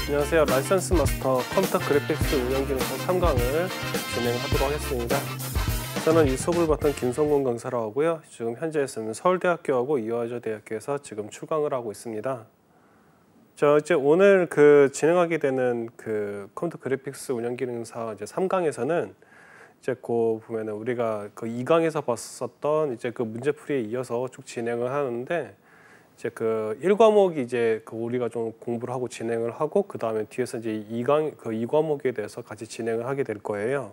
안녕하세요. 라이선스 마스터 컴퓨터 그래픽스 운영기능사 3강을 진행하도록 하겠습니다. 저는 이 수업을 맡은 김성곤 강사라고 하고요. 지금 현재에서는 서울대학교하고 이화여자 대학교에서 지금 출강을 하고 있습니다. 이제 오늘 진행하게 되는 컴퓨터 그래픽스 운영기능사 이제 3강에서는 이제 보면은 우리가 2강에서 봤었던 이제 문제풀이에 이어서 쭉 진행을 하는데, 이제 1과목이 이제 우리가 좀 공부를 하고 진행을 하고, 그 다음에 뒤에서 이제 2과목에 대해서 같이 진행을 하게 될 거예요.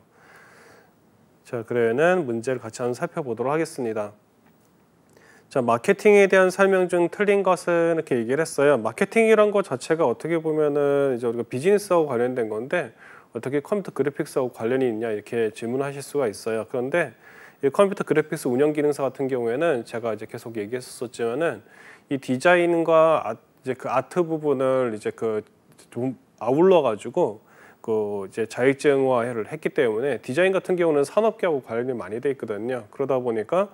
자, 그러면 문제를 같이 한번 살펴보도록 하겠습니다. 자, 마케팅에 대한 설명 중 틀린 것은 이렇게 얘기를 했어요. 마케팅이란 것 자체가 어떻게 보면은 이제 우리가 비즈니스하고 관련된 건데, 어떻게 컴퓨터 그래픽스하고 관련이 있냐 이렇게 질문하실 수가 있어요. 그런데 이 컴퓨터 그래픽스 운영기능사 같은 경우에는 제가 이제 계속 얘기했었지만은, 이 디자인과 이제 아트 부분을 이제 좀 아울러 가지고 이제 자율증화를 했기 때문에, 디자인 같은 경우는 산업계하고 관련이 많이 돼 있거든요. 그러다 보니까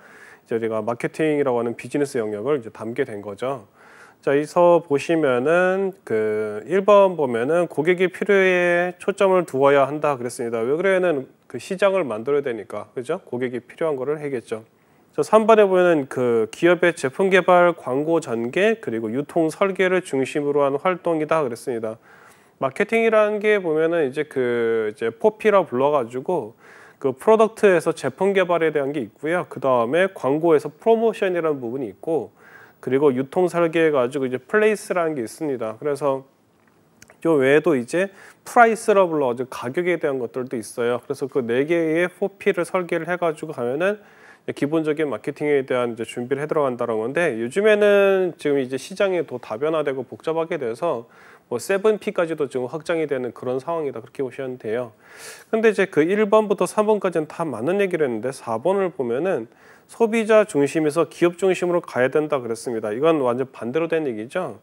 이제 우리가 마케팅이라고 하는 비즈니스 영역을 이제 담게 된 거죠. 자, 여기서 보시면은 1번 보면은 고객의 필요에 초점을 두어야 한다 그랬습니다. 왜 그래는 시장을 만들어야 되니까, 그죠? 고객이 필요한 거를 해야겠죠. 자, 3번에 보면 기업의 제품 개발, 광고 전개, 그리고 유통 설계를 중심으로 한 활동이다 그랬습니다. 마케팅이라는 게 보면은 이제 이제 포피라 불러가지고 프로덕트에서 제품 개발에 대한 게 있고요. 그 다음에 광고에서 프로모션이라는 부분이 있고, 그리고 유통 설계해 가지고 이제 플레이스라는 게 있습니다. 그래서 요 외에도 이제 프라이스라 불러가지고 가격에 대한 것들도 있어요. 그래서 그 4개의 포피를 설계를 해가지고 가면은 기본적인 마케팅에 대한 이제 준비를 해 들어간다는 건데, 요즘에는 지금 이제 시장이 더 다변화되고 복잡하게 돼서 7P까지도 지금 확장이 되는 그런 상황이다, 그렇게 보시면 돼요. 근데 이제 1번부터 3번까지는 다 맞는 얘기를 했는데, 4번을 보면은 소비자 중심에서 기업 중심으로 가야 된다 그랬습니다. 이건 완전 반대로 된 얘기죠.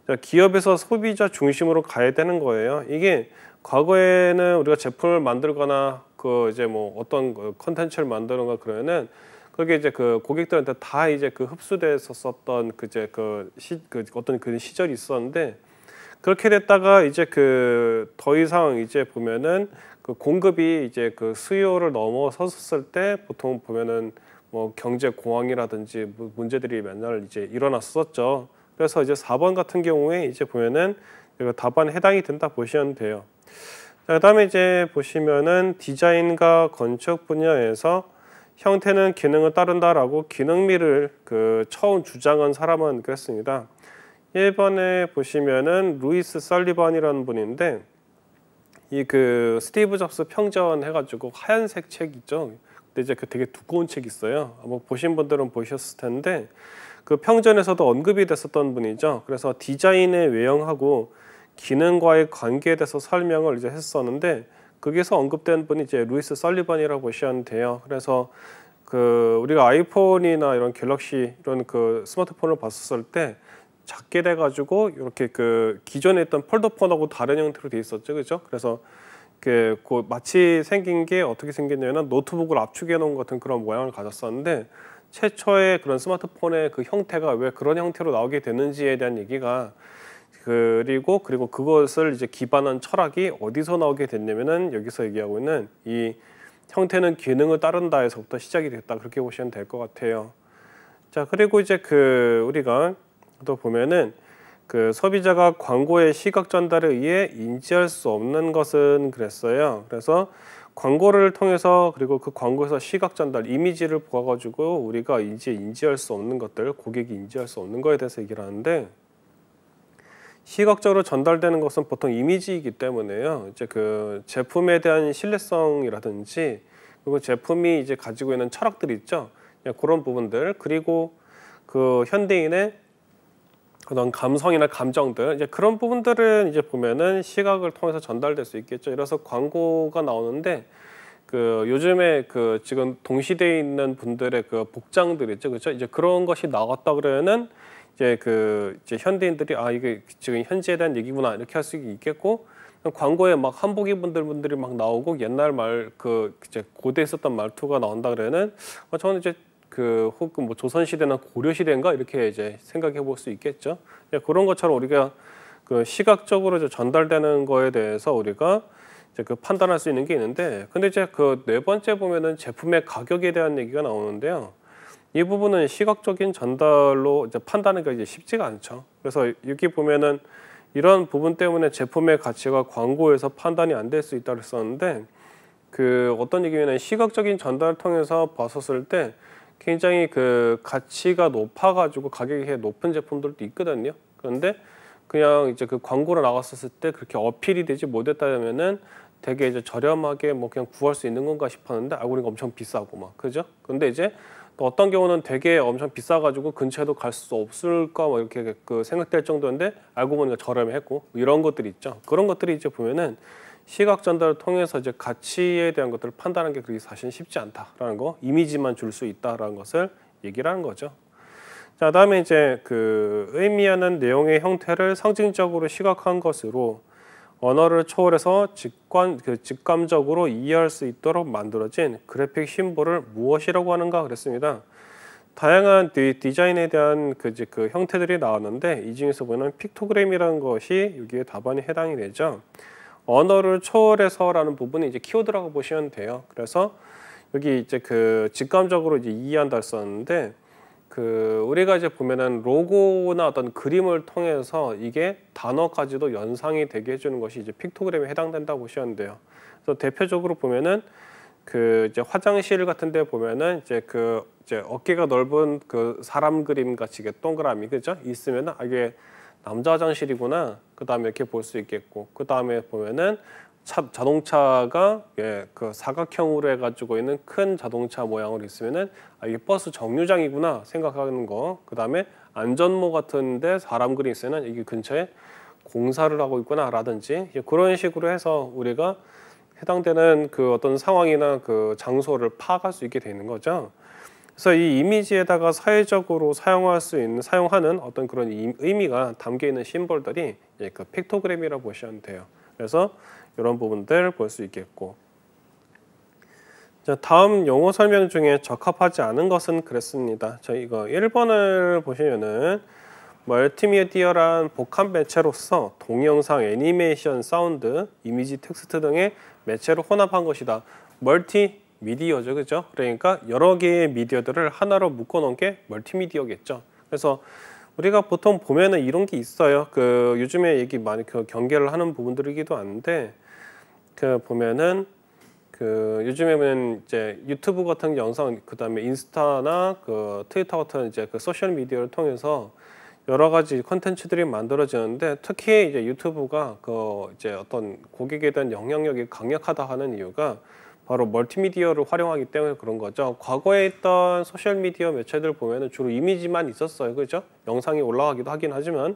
자, 기업에서 소비자 중심으로 가야 되는 거예요. 이게 과거에는 우리가 제품을 만들거나 이제 어떤 컨텐츠를 만드는가 그러면은, 그게 이제 고객들한테 다 이제 흡수됐었던 어떤 그 시절이 있었는데, 그렇게 됐다가 이제 더 이상 이제 보면은 공급이 이제 수요를 넘어섰을 때 보통 보면은 경제 공황이라든지 문제들이 맨날 이제 일어났었죠. 그래서 이제 4번 같은 경우에 이제 보면은 답안에 해당이 된다 보시면 돼요. 자, 그다음에 이제 보시면은 디자인과 건축 분야에서 형태는 기능을 따른다라고 기능미를 처음 주장한 사람은 그랬습니다. 1번에 보시면은 루이스 설리반이라는 분인데, 이 스티브 잡스 평전 해가지고 하얀색 책 있죠. 근데 이제 되게 두꺼운 책이 있어요. 아마 보신 분들은 보셨을 텐데, 평전에서도 언급이 됐었던 분이죠. 그래서 디자인의 외형하고 기능과의 관계에 대해서 설명을 이제 했었는데, 거기서 언급된 분이 이제 루이스 설리반이라고 보시면 돼요. 그래서 우리가 아이폰이나 이런 갤럭시 이런 스마트폰을 봤었을 때 작게 돼가지고 이렇게 기존에 있던 폴더폰하고 다른 형태로 돼 있었죠, 그죠? 그래서 마치 생긴 게 어떻게 생겼냐면 노트북을 압축해 놓은 같은 그런 모양을 가졌었는데, 최초의 그런 스마트폰의 형태가 왜 그런 형태로 나오게 되는지에 대한 얘기가, 그리고 그것을 이제 기반한 철학이 어디서 나오게 됐냐면은 여기서 얘기하고 있는 이 형태는 기능을 따른다에서부터 시작이 됐다, 그렇게 보시면 될 것 같아요. 자, 그리고 이제 우리가 또 보면은 소비자가 광고의 시각 전달에 의해 인지할 수 없는 것은 그랬어요. 그래서 광고를 통해서, 그리고 그 광고에서 시각 전달, 이미지를 보아가지고 우리가 인지할 수 없는 것들, 고객이 인지할 수 없는 거에 대해서 얘기를 하는데, 시각적으로 전달되는 것은 보통 이미지이기 때문에요. 이제 제품에 대한 신뢰성이라든지, 그리고 제품이 이제 가지고 있는 철학들이 있죠. 그런 부분들, 그리고 현대인의 그런 감성이나 감정들, 이제 그런 부분들은 이제 보면은 시각을 통해서 전달될 수 있겠죠. 이래서 광고가 나오는데, 요즘에 지금 동시대에 있는 분들의 복장들 있죠, 그렇죠? 이제 그런 것이 나왔다 그러면은 이제 현대인들이 이게 지금 현재에 대한 얘기구나, 이렇게 할 수 있겠고, 광고에 막 한복 입은 분들이 막 나오고 옛날 이제 고대에 썼던 말투가 나온다 그러면은 저는 이제 혹은 조선시대나 고려시대인가 이렇게 이제 생각해 볼 수 있겠죠. 그런 것처럼 우리가 그 시각적으로 이제 전달되는 거에 대해서 우리가 이제 그 판단할 수 있는 게 있는데, 근데 이제 그 네 번째 보면은 제품의 가격에 대한 얘기가 나오는데요. 이 부분은 시각적인 전달로 이제 판단하기가 이제 쉽지가 않죠. 그래서 여기 보면은 이런 부분 때문에 제품의 가치가 광고에서 판단이 안 될 수 있다고 했었는데, 그 어떤 얘기냐면 시각적인 전달을 통해서 봤었을 때 굉장히 그 가치가 높아가지고 가격이 높은 제품들도 있거든요. 그런데 그냥 이제 그 광고로 나갔었을 때 그렇게 어필이 되지 못했다면은 되게 이제 저렴하게 뭐 그냥 구할 수 있는 건가 싶었는데 알고 보니까 엄청 비싸고 막, 그죠? 근데 이제 또 어떤 경우는 되게 엄청 비싸가지고 근처에도 갈 수 없을까 뭐 이렇게 그 생각될 정도인데 알고 보니까 저렴했고 이런 것들이 있죠. 그런 것들이 이제 보면은 시각 전달을 통해서 이제 가치에 대한 것들을 판단하는 게 그렇게 사실 쉽지 않다라는 거, 이미지만 줄 수 있다라는 것을 얘기를 하는 거죠. 자, 다음에 이제 그 의미하는 내용의 형태를 상징적으로 시각한 것으로 언어를 초월해서 직감적으로 이해할 수 있도록 만들어진 그래픽 심볼을 무엇이라고 하는가 그랬습니다. 다양한 디자인에 대한 그 형태들이 나왔는데 이 중에서 보면 픽토그램이라는 것이 여기에 답안이 해당이 되죠. 언어를 초월해서라는 부분이 이제 키워드라고 보시면 돼요. 그래서 여기 이제 그 직감적으로 이제 이해한다 했었는데, 그 우리가 이제 보면은 로고나 어떤 그림을 통해서 이게 단어까지도 연상이 되게 해주는 것이 이제 픽토그램에 해당된다고 보시면 돼요. 그래서 대표적으로 보면은 그 이제 화장실 같은데 보면은 이제 그 이제 어깨가 넓은 그 사람 그림 같이 이게 동그라미, 그죠? 있으면은 이게 남자 화장실이구나. 그 다음에 이렇게 볼 수 있겠고, 그 다음에 보면은 자동차가 그 사각형으로 해가지고 있는 큰 자동차 모양으로 있으면은 이게 버스 정류장이구나 생각하는 거. 그 다음에 안전모 같은데 사람 그림이 있으면 이게 근처에 공사를 하고 있구나라든지 그런 식으로 해서 우리가 해당되는 그 어떤 상황이나 그 장소를 파악할 수 있게 되는 거죠. 그래서 이 이미지에다가 사회적으로 사용하는 어떤 그런 의미가 담겨 있는 심볼들이 그 픽토그램이라고 보시면 돼요. 그래서 이런 부분들 볼 수 있겠고. 자, 다음 용어 설명 중에 적합하지 않은 것은 그랬습니다. 저 이거 1번을 보시면은 멀티미디어란 복합 매체로서 동영상, 애니메이션, 사운드, 이미지, 텍스트 등의 매체로 혼합한 것이다. 멀티미디어죠, 그죠? 그러니까 여러 개의 미디어들을 하나로 묶어놓은 게 멀티미디어겠죠. 그래서 우리가 보통 보면은 이런 게 있어요. 그 요즘에 얘기 많이 그 경계를 하는 부분들이기도 한데, 그 보면은 그 요즘에는 이제 유튜브 같은 영상, 그 다음에 인스타나 그 트위터 같은 이제 그 소셜 미디어를 통해서 여러 가지 콘텐츠들이 만들어지는데, 특히 이제 유튜브가 그 이제 어떤 고객에 대한 영향력이 강력하다 하는 이유가 바로 멀티미디어를 활용하기 때문에 그런 거죠. 과거에 있던 소셜 미디어 매체들 보면은 주로 이미지만 있었어요, 그죠? 영상이 올라가기도 하긴 하지만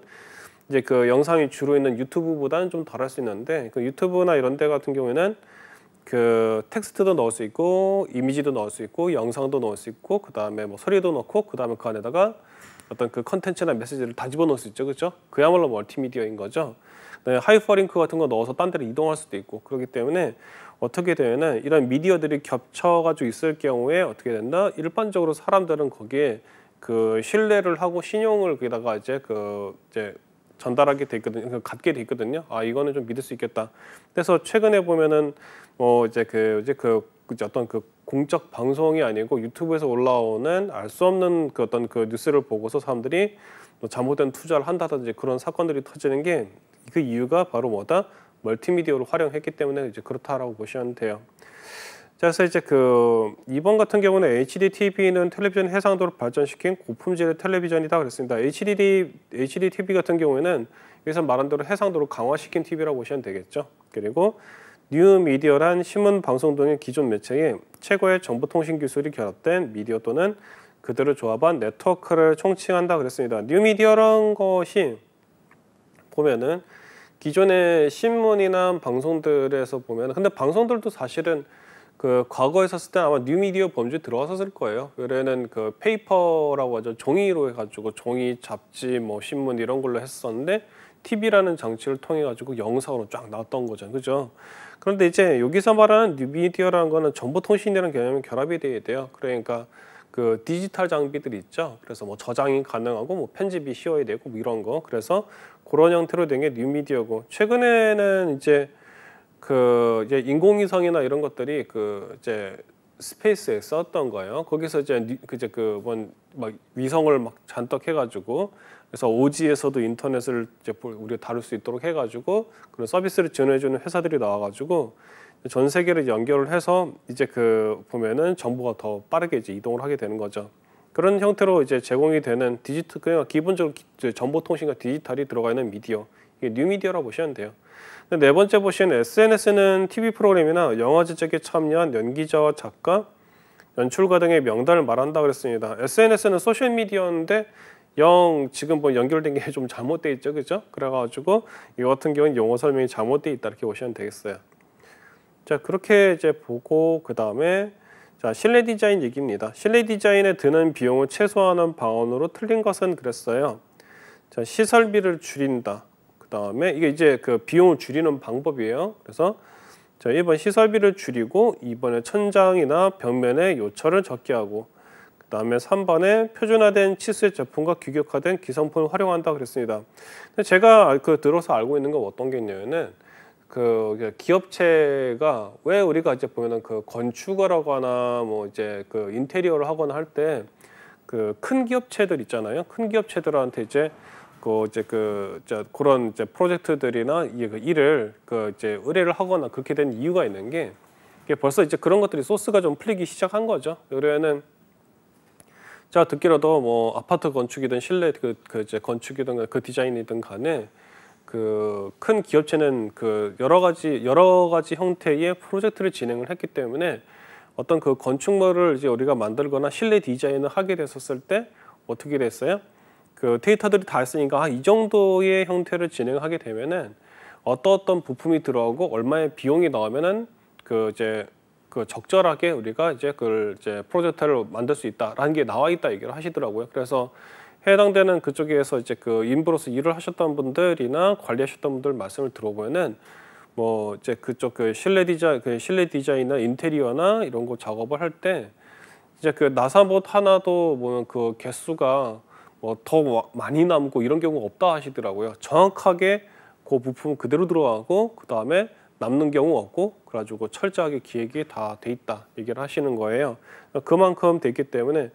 이제 그 영상이 주로 있는 유튜브보다는 좀 덜할 수 있는데, 그 유튜브나 이런 데 같은 경우에는 그 텍스트도 넣을 수 있고 이미지도 넣을 수 있고 영상도 넣을 수 있고 그 다음에 뭐 소리도 넣고 그 다음에 그 안에다가 어떤 그 컨텐츠나 메시지를 다 집어넣을 수 있죠, 그렇죠? 그야말로 멀티미디어인 거죠. 하이퍼링크 같은 거 넣어서 딴 데로 이동할 수도 있고, 그렇기 때문에 어떻게 되면은 이런 미디어들이 겹쳐가지고 있을 경우에 어떻게 된다? 일반적으로 사람들은 거기에 그 신뢰를 하고 신용을 거기다가 이제 전달하게 돼 있거든요. 갖게 돼 있거든요. 아, 이거는 좀 믿을 수 있겠다. 그래서 최근에 보면은 이제 어떤 그 공적 방송이 아니고 유튜브에서 올라오는 알 수 없는 그 어떤 그 뉴스를 보고서 사람들이 잘못된 투자를 한다든지 그런 사건들이 터지는 게 그 이유가 바로 뭐다? 멀티미디어를 활용했기 때문에 이제 그렇다라고 보시면 돼요. 자, 그래서 이제 그 2번 같은 경우는 HD TV는 텔레비전 해상도를 발전시킨 고품질의 텔레비전이다 그랬습니다. HD TV 같은 경우에는 여기서 말한 대로 해상도를 강화시킨 TV라고 보시면 되겠죠. 그리고 뉴 미디어란 신문, 방송 등의 기존 매체에 최고의 정보통신 기술이 결합된 미디어 또는 그들을 조합한 네트워크를 총칭한다 그랬습니다. 뉴 미디어란 것이 보면은 기존의 신문이나 방송들에서 보면, 근데 방송들도 사실은 그 과거에 썼을 때 아마 뉴미디어 범주에 들어왔었을 거예요. 원래는 그 페이퍼라고 하죠. 종이로 해가지고 종이, 잡지, 뭐 신문 이런 걸로 했었는데 TV라는 장치를 통해 가지고 영상으로 쫙 나왔던 거죠, 그죠? 그런데 이제 여기서 말하는 뉴미디어라는 거는 정보통신이라는 개념이 결합이 돼야 돼요. 그러니까 그 디지털 장비들이 있죠. 그래서 뭐 저장이 가능하고 뭐 편집이 쉬워야 되고 뭐 이런 거. 그래서 그런 형태로 된 게 뉴미디어고, 최근에는 이제 이제 인공위성이나 이런 것들이 이제 스페이스에 썼던 거예요. 거기서 이제 막 위성을 막 잔뜩 해가지고, 그래서 오지에서도 인터넷을 이제 우리가 다룰 수 있도록 해가지고 그런 서비스를 지원해주는 회사들이 나와가지고 전 세계를 연결을 해서 이제 보면은 정보가 더 빠르게 이제 이동을 하게 되는 거죠. 그런 형태로 이제 제공이 되는 디지털, 그냥 기본적으로 정보통신과 디지털이 들어가 있는 미디어, 이게 뉴미디어라고 보시면 돼요. 네 번째 보시는 SNS는 TV 프로그램이나 영화 제작에 참여한 연기자와 작가, 연출가 등의 명단을 말한다 그랬습니다. SNS는 소셜 미디어인데 지금 뭐 연결된 게 좀 잘못돼 있죠, 그죠? 그래가지고 이 같은 경우는 용어 설명이 잘못돼 있다 이렇게 보시면 되겠어요. 자, 그렇게 이제 보고 그 다음에 자, 실내 디자인 얘기입니다. 실내 디자인에 드는 비용을 최소화하는 방안으로 틀린 것은 그랬어요. 자, 시설비를 줄인다. 그 다음에 이게 이제 비용을 줄이는 방법이에요. 그래서 자, 1번 시설비를 줄이고, 2번에 천장이나 벽면에 요철을 적게 하고, 그 다음에 3번에 표준화된 치수의 제품과 규격화된 기성품을 활용한다 그랬습니다. 근데 제가 들어서 알고 있는 건 어떤 게 있냐면은 기업체가 왜 우리가 이제 보면은 건축을 하거나 뭐 이제 인테리어를 하거나 할 때 큰 기업체들 있잖아요. 큰 기업체들한테 이제 그런 이제 프로젝트들이나 일을 이제 의뢰를 하거나 그렇게 된 이유가 있는 게, 이게 벌써 이제 그런 것들이 소스가 좀 풀리기 시작한 거죠. 그러면은 자, 듣기로도 뭐 아파트 건축이든 실내 이제 건축이든 디자인이든 간에 큰 기업체는 여러 가지 형태의 프로젝트를 진행을 했기 때문에 어떤 건축물을 이제 우리가 만들거나 실내 디자인을 하게 됐었을 때 어떻게 됐어요? 데이터들이 다 있으니까 이 정도의 형태를 진행하게 되면은 어떤 부품이 들어오고 얼마의 비용이 나오면은 이제 적절하게 우리가 이제 이제 프로젝트를 만들 수 있다라는 게 나와 있다 얘기를 하시더라고요. 그래서 해당되는 그쪽에서 이제 인부로서 일을 하셨던 분들이나 관리하셨던 분들 말씀을 들어보면은 뭐 이제 그쪽 실내 디자인이나 인테리어나 이런 거 작업을 할 때 이제 나사못 하나도 보면 개수가 뭐 더 많이 남고 이런 경우가 없다 하시더라고요. 정확하게 그 부품 그대로 들어가고 그 다음에 남는 경우 없고, 그래가지고 철저하게 기획이 다 돼 있다 얘기를 하시는 거예요. 그만큼 돼 있기 때문에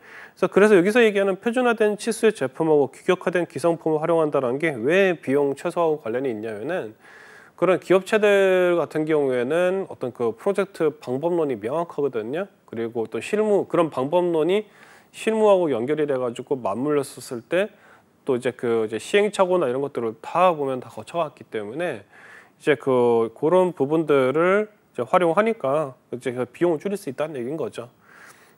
그래서 여기서 얘기하는 표준화된 치수의 제품하고 규격화된 기성품을 활용한다는 게 왜 비용 최소화하고 관련이 있냐면은, 그런 기업체들 같은 경우에는 어떤 프로젝트 방법론이 명확하거든요. 그리고 또 그런 방법론이 실무하고 연결이 돼가지고 맞물렸었을 때 또 이제 이제 시행착오나 이런 것들을 다 보면 다 거쳐갔기 때문에 이제 그런 부분들을 이제 활용하니까 이제 비용을 줄일 수 있다는 얘기인 거죠.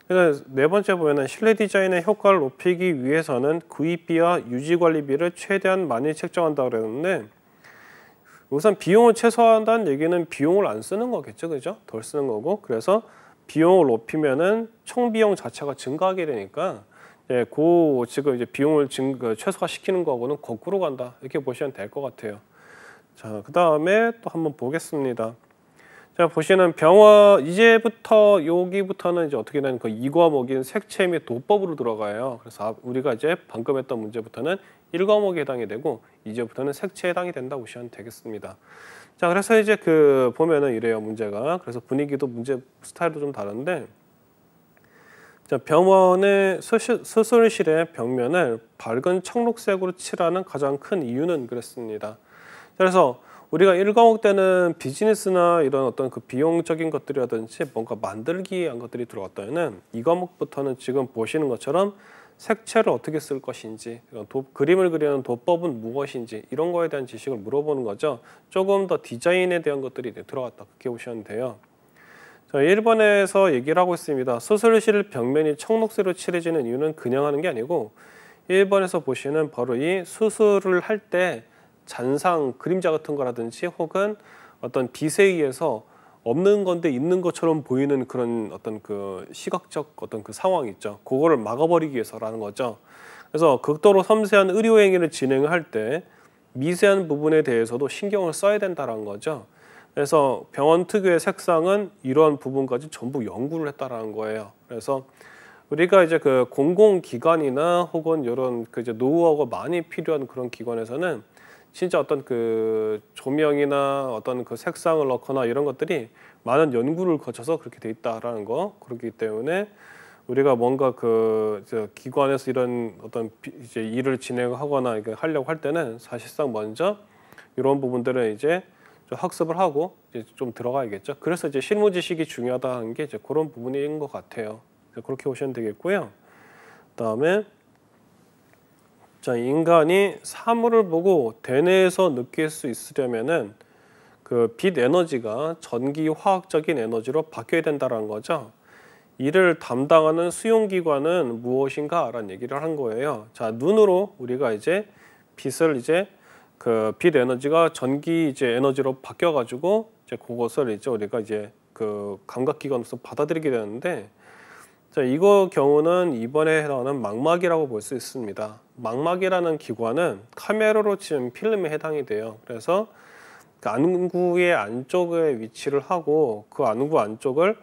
그래서 네 번째 보면은 실내 디자인의 효과를 높이기 위해서는 구입비와 유지 관리비를 최대한 많이 책정한다 그랬는데, 우선 비용을 최소화한다는 얘기는 비용을 안 쓰는 거겠죠, 그죠? 덜 쓰는 거고, 그래서 비용을 높이면은 총 비용 자체가 증가하게 되니까 지금 이제 비용을 최소화시키는 거하고는 거꾸로 간다 이렇게 보시면 될 것 같아요. 자, 그 다음에 또 한번 보겠습니다. 자, 보시는 이제부터 여기부터는 이제 어떻게 되는 이 과목인 색채 및 도법으로 들어가요. 그래서 우리가 이제 방금 했던 문제부터는 1과목에 해당이 되고 이제부터는 색채에 해당이 된다고 보시면 되겠습니다. 자, 그래서 이제 보면은 이래요, 문제가. 그래서 분위기도 문제 스타일도 좀 다른데, 자, 병원의 수술실의 벽면을 밝은 청록색으로 칠하는 가장 큰 이유는 그랬습니다. 그래서 우리가 1과목 때는 비즈니스나 이런 어떤 비용적인 것들이라든지 뭔가 만들기 위한 것들이 들어갔다면 2과목부터는 지금 보시는 것처럼 색채를 어떻게 쓸 것인지, 그림을 그리는 도법은 무엇인지 이런 거에 대한 지식을 물어보는 거죠. 조금 더 디자인에 대한 것들이 들어갔다 그렇게 보시면 돼요. 자, 1번에서 얘기를 하고 있습니다. 수술실 벽면이 청록색으로 칠해지는 이유는 그냥 하는 게 아니고, 1번에서 보시는 바로 이 수술을 할 때 잔상, 그림자 같은 거라든지 혹은 어떤 빛에 의해서 없는 건데 있는 것처럼 보이는 그런 어떤 시각적 어떤 상황 있죠. 그거를 막아버리기 위해서라는 거죠. 그래서 극도로 섬세한 의료 행위를 진행할 때 미세한 부분에 대해서도 신경을 써야 된다는 거죠. 그래서 병원 특유의 색상은 이러한 부분까지 전부 연구를 했다라는 거예요. 그래서 우리가 이제 공공기관이나 혹은 이런 이제 노후화가 많이 필요한 그런 기관에서는 진짜 어떤 그 조명이나 어떤 그 색상을 넣거나 이런 것들이 많은 연구를 거쳐서 그렇게 돼 있다라는 거. 그렇기 때문에 우리가 뭔가 그 기관에서 이런 어떤 이제 일을 진행하거나 이렇게 하려고 할 때는 사실상 먼저 이런 부분들은 이제 좀 학습을 하고 이제 좀 들어가야겠죠. 그래서 이제 실무 지식이 중요하다는 게 이제 그런 부분인 것 같아요. 그렇게 보시면 되겠고요. 그다음에 자, 인간이 사물을 보고 대뇌에서 느낄 수 있으려면은 그 빛 에너지가 전기 화학적인 에너지로 바뀌어야 된다는 거죠. 이를 담당하는 수용기관은 무엇인가라는 얘기를 한 거예요. 자, 눈으로 우리가 이제 빛을 이제 그 빛 에너지가 전기 이제 에너지로 바뀌어 가지고 이제 그것을 이제 우리가 이제 그 감각기관으로서 받아들이게 되는데, 자, 이거 경우는 이번에 해당하는 망막이라고 볼 수 있습니다. 망막이라는 기관은 카메라로 찍은 필름에 해당이 돼요. 그래서 그 안구의 안쪽에 위치를 하고 그 안구 안쪽을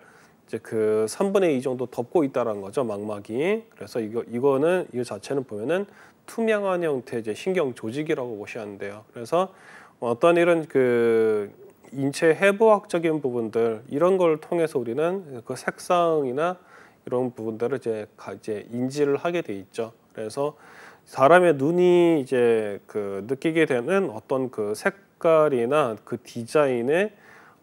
이제 그 3분의 2 정도 덮고 있다는 거죠, 망막이. 그래서 이거 자체는 보면은 투명한 형태의 이제 신경 조직이라고 보시면 돼요. 그래서 어떤 이런 그 인체 해부학적인 부분들 이런 걸 통해서 우리는 그 색상이나 이런 부분들을 이제 인지를 하게 돼 있죠. 그래서 사람의 눈이 이제 그 느끼게 되는 어떤 그 색깔이나 그 디자인의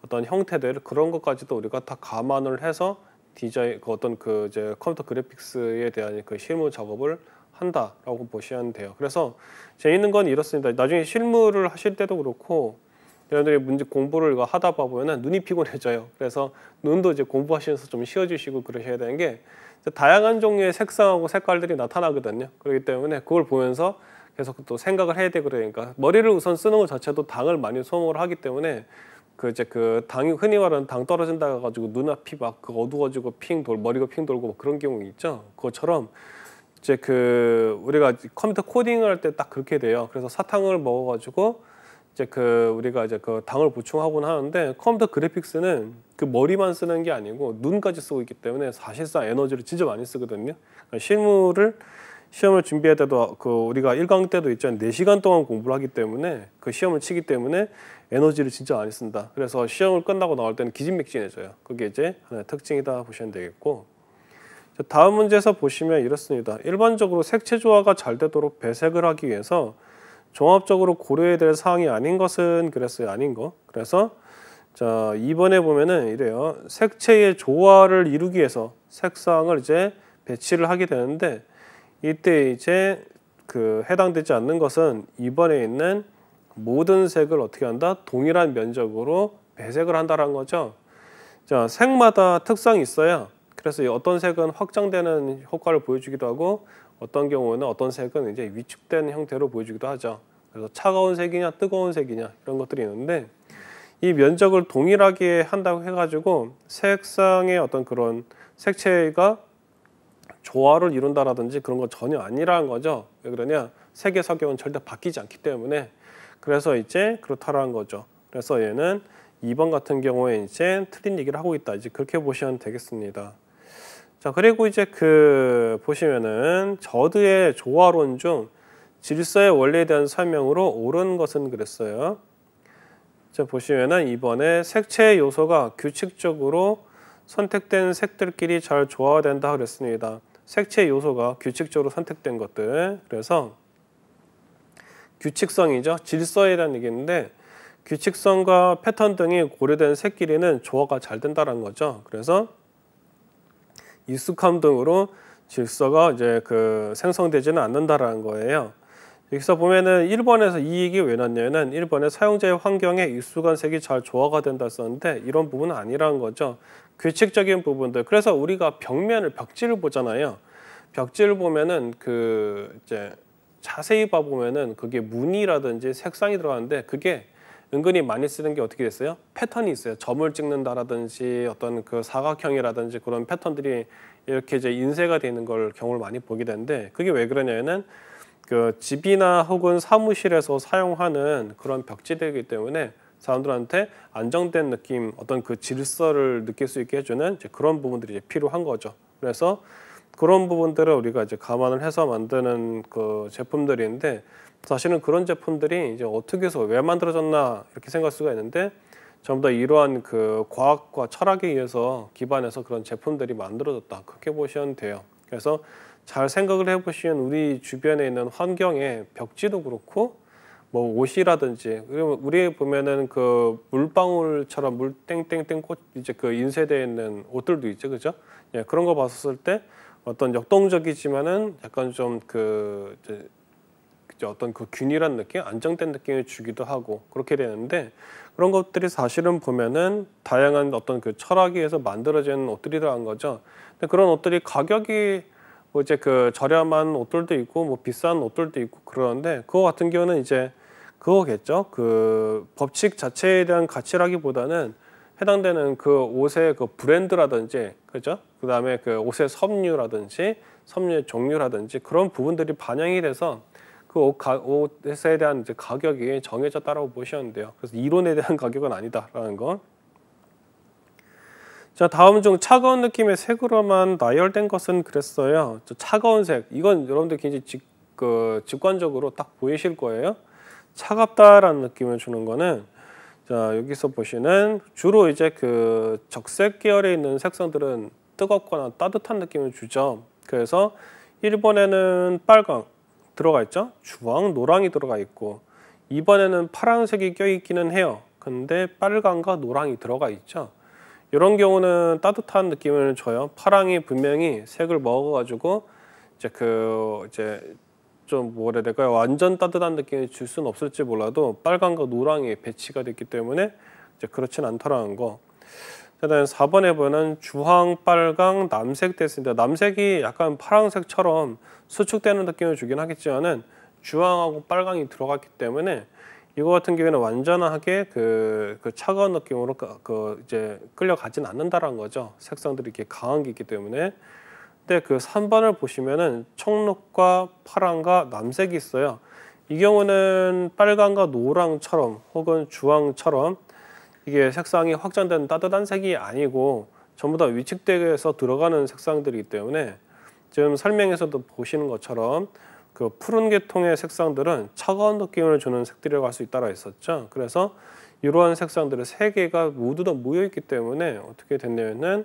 어떤 형태들 그런 것까지도 우리가 다 감안을 해서 디자인 그 어떤 그 이제 컴퓨터 그래픽스에 대한 그 실무 작업을 한다라고 보시면 돼요. 그래서 재밌는 건 이렇습니다. 나중에 실무를 하실 때도 그렇고 여러분들이 문제 공부를 이거 하다 보면은 눈이 피곤해져요. 그래서 눈도 이제 공부하시면서 좀 쉬어주시고 그러셔야 되는 게 다양한 종류의 색상하고 색깔들이 나타나거든요. 그렇기 때문에 그걸 보면서 계속 또 생각을 해야 되고 그러니까 머리를 우선 쓰는 것 자체도 당을 많이 소모를 하기 때문에 그 이제 그 당이 흔히 말하는 당 떨어진다 가지고 눈앞이 막 그 어두워지고 머리가 핑 돌고 막 그런 경우 있죠. 그것처럼 이제 그 우리가 컴퓨터 코딩을 할 때 딱 그렇게 돼요. 그래서 사탕을 먹어가지고 이제 그 우리가 이제 그 당을 보충하곤 하는데 컴퓨터 그래픽스는 그 머리만 쓰는 게 아니고 눈까지 쓰고 있기 때문에 사실상 에너지를 진짜 많이 쓰거든요. 그러니까 시험을 준비할 때도 그 우리가 1강 때도 있잖아요. 4시간 동안 공부를 하기 때문에 그 시험을 치기 때문에 에너지를 진짜 많이 쓴다. 그래서 시험을 끝나고 나올 때는 기진맥진해져요. 그게 이제 하나의 특징이다 보시면 되겠고. 다음 문제에서 보시면 이렇습니다. 일반적으로 색채 조화가 잘 되도록 배색을 하기 위해서 종합적으로 고려해야 될 사항이 아닌 것은 그랬어요. 아닌 거. 그래서 자, 이번에 보면은 이래요. 색채의 조화를 이루기 위해서 색상을 이제 배치를 하게 되는데 이때 이제 그 해당되지 않는 것은 이번에 있는 모든 색을 어떻게 한다? 동일한 면적으로 배색을 한다는 거죠. 자, 색마다 특성이 있어요. 그래서 어떤 색은 확장되는 효과를 보여주기도 하고 어떤 경우는 어떤 색은 이제 위축된 형태로 보여주기도 하죠. 그래서 차가운 색이냐 뜨거운 색이냐 이런 것들이 있는데 이 면적을 동일하게 한다고 해가지고 색상의 어떤 그런 색채가 조화를 이룬다라든지 그런 건 전혀 아니라는 거죠. 왜 그러냐? 색의 성격은 절대 바뀌지 않기 때문에. 그래서 이제 그렇다라는 거죠. 그래서 얘는 2번 같은 경우에 이제 틀린 얘기를 하고 있다. 이제 그렇게 보시면 되겠습니다. 자, 그리고 이제 그 보시면은 저드의 조화론 중 질서의 원리에 대한 설명으로 옳은 것은 그랬어요. 자, 보시면은 이번에 색채 요소가 규칙적으로 선택된 색들끼리 잘 조화된다 그랬습니다. 색채 요소가 규칙적으로 선택된 것들. 그래서 규칙성이죠. 질서에 대한 얘기인데 규칙성과 패턴 등이 고려된 색끼리는 조화가 잘 된다는 거죠. 그래서 익숙함 등으로 질서가 이제 그 생성되지는 않는다라는 거예요. 여기서 보면은 1번에서 이 얘기 왜 났냐면은 1번에 사용자의 환경에 익숙한 색이 잘 조화가 된다 썼는데 이런 부분은 아니라는 거죠. 규칙적인 부분들. 그래서 우리가 벽지를 보잖아요. 벽지를 보면은 그 이제 자세히 봐보면은 그게 무늬라든지 색상이 들어가는데 그게 은근히 많이 쓰는 게 어떻게 됐어요? 패턴이 있어요. 점을 찍는다라든지 어떤 그 사각형이라든지 그런 패턴들이 이렇게 이제 인쇄가 되는 걸 경우를 많이 보게 되는데 그게 왜 그러냐면은 그 집이나 혹은 사무실에서 사용하는 그런 벽지들이기 때문에 사람들한테 안정된 느낌, 어떤 그 질서를 느낄 수 있게 해주는 이제 그런 부분들이 이제 필요한 거죠. 그래서 그런 부분들을 우리가 이제 감안을 해서 만드는 그 제품들인데, 사실은 그런 제품들이 이제 어떻게 해서 왜 만들어졌나 이렇게 생각할 수가 있는데, 전부 다 이러한 그 과학과 철학에 의해서 기반해서 그런 제품들이 만들어졌다, 그렇게 보시면 돼요. 그래서 잘 생각을 해보시면 우리 주변에 있는 환경에 벽지도 그렇고 뭐 옷이라든지, 그리고 우리 보면은 그 물방울처럼 물 땡땡땡 꽃 이제 그 인쇄되어 있는 옷들도 있죠, 그죠? 예, 그런 거 봤었을 때 어떤 역동적이지만은 약간 좀 그 어떤 그 균일한 느낌, 안정된 느낌을 주기도 하고 그렇게 되는데, 그런 것들이 사실은 보면은 다양한 어떤 그 철학에 의해서 만들어진 옷들이라는 거죠. 근데 그런 옷들이 가격이 뭐 이제 그 저렴한 옷들도 있고 뭐 비싼 옷들도 있고 그러는데, 그거 같은 경우는 이제 그거겠죠. 그 법칙 자체에 대한 가치라기보다는 해당되는 그 옷의 그 브랜드라든지, 그죠? 그다음에 그 옷의 섬유라든지 섬유의 종류라든지 그런 부분들이 반영이 돼서 그 옷에 대한 이제 가격이 정해졌다라고 보시면 돼요. 그래서 이론에 대한 가격은 아니다라는 거. 자, 다음 중 차가운 느낌의 색으로만 나열된 것은 그랬어요. 저 차가운 색, 이건 여러분들 굉장히 직관적으로 딱 보이실 거예요. 차갑다라는 느낌을 주는 거는, 자, 여기서 보시는 주로 이제 그 적색 계열에 있는 색상들은 뜨겁거나 따뜻한 느낌을 주죠. 그래서 1번에는 빨강 들어가 있죠. 주황, 노랑이 들어가 있고, 2번에는 파란색이 껴있기는 해요. 근데 빨강과 노랑이 들어가 있죠. 이런 경우는 따뜻한 느낌을 줘요. 파랑이 분명히 색을 먹어가지고 이제 좀 뭐라 해야 될까요? 완전 따뜻한 느낌을 줄 수는 없을지 몰라도 빨강과 노랑이 배치가 됐기 때문에 이제 그렇진 않더라는 거. 그다음에 4번에 보면 주황, 빨강, 남색 됐습니다. 남색이 약간 파란색처럼 수축되는 느낌을 주긴 하겠지만은 주황하고 빨강이 들어갔기 때문에 이거 같은 경우에는 완전하게 그 차가운 느낌으로 이제 끌려가진 않는다라는 거죠. 색상들이 이렇게 강한 게 있기 때문에. 근데 그 3번을 보시면은 청록과 파랑과 남색이 있어요. 이 경우는 빨강과 노랑처럼 혹은 주황처럼 이게 색상이 확장된 따뜻한 색이 아니고 전부 다 위축되어서 들어가는 색상들이기 때문에, 지금 설명에서도 보시는 것처럼 그 푸른 계통의 색상들은 차가운 느낌을 주는 색들이라고 할 수 있다고 했었죠. 그래서 이러한 색상들의 세 개가 모두 다 모여 있기 때문에 어떻게 됐냐면은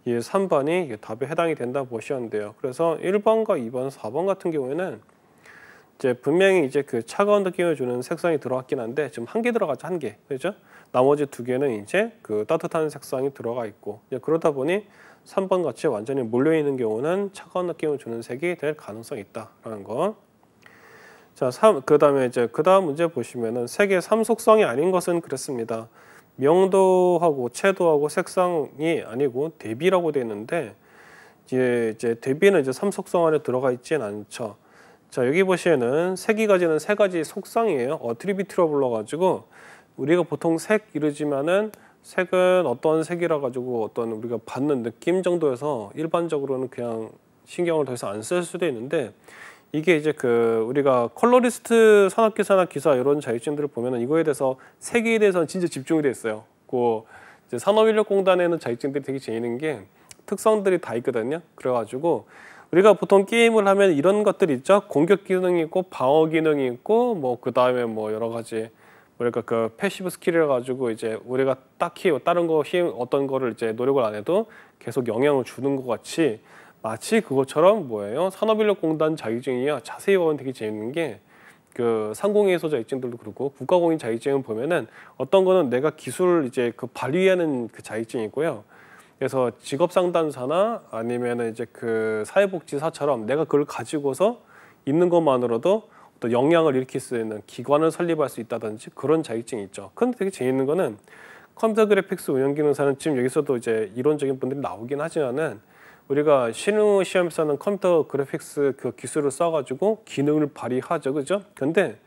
이 3번이 답에 해당이 된다 보시면 돼요. 그래서 1번과 2번, 4번 같은 경우에는 이제 분명히 이제 그 차가운 느낌을 주는 색상이 들어갔긴 한데 지금 한 개 들어갔죠, 한 개, 그렇죠? 나머지 두 개는 이제 그 따뜻한 색상이 들어가 있고, 그러다 보니 3번 같이 완전히 몰려 있는 경우는 차가운 느낌을 주는 색이 될 가능성이 있다라는 거. 자, 그다음에 이제 그다음 문제 보시면은 색의 3속성이 아닌 것은 그랬습니다. 명도하고 채도하고 색상이 아니고 대비라고 되어 있는데, 이제 대비는 이제 3속성 안에 들어가 있진 않죠. 자, 여기 보시면은 색이 가지는 세 가지 속성이에요. 어트리뷰트로 불러가지고 우리가 보통 색 이러지만은 색은 어떤 색이라 가지고 어떤 우리가 받는 느낌 정도에서 일반적으로는 그냥 신경을 더 이상 안 쓸 수도 있는데, 이게 이제 그 우리가 컬러리스트 산업기사나 기사 이런 자격증들을 보면은 이거에 대해서 색에 대해서는 진짜 집중이 돼 있어요. 그 이제 산업인력공단에는 자격증들이 되게 재밌는 게 특성들이 다 있거든요. 그래가지고 우리가 보통 게임을 하면 이런 것들이 있죠. 공격 기능이 있고 방어 기능이 있고 뭐 그 다음에 뭐 여러 가지 뭐랄까 그 패시브 스킬이라 가지고 이제 우리가 딱히 다른 거 어떤 거를 이제 노력을 안 해도 계속 영향을 주는 것 같이, 마치 그것처럼 뭐예요? 산업인력공단 자격증이요. 자세히 보면 되게 재밌는 게 그 상공회의소 자격증들도 그렇고 국가공인 자격증을 보면은 어떤 거는 내가 기술을 이제 그 발휘하는 그 자격증이고요. 그래서 직업상담사나 아니면은 이제 그 사회복지사처럼 내가 그걸 가지고서 있는 것만으로도 또 영향을 일으킬 수 있는 기관을 설립할 수 있다든지 그런 자격증이 있죠. 근데 되게 재밌는 거는 컴퓨터 그래픽스 운영기능사는 지금 여기서도 이제 이론적인 분들이 나오긴 하지만은 우리가 신우 시험에서는 컴퓨터 그래픽스 그 기술을 써가지고 기능을 발휘하죠, 그죠? 근데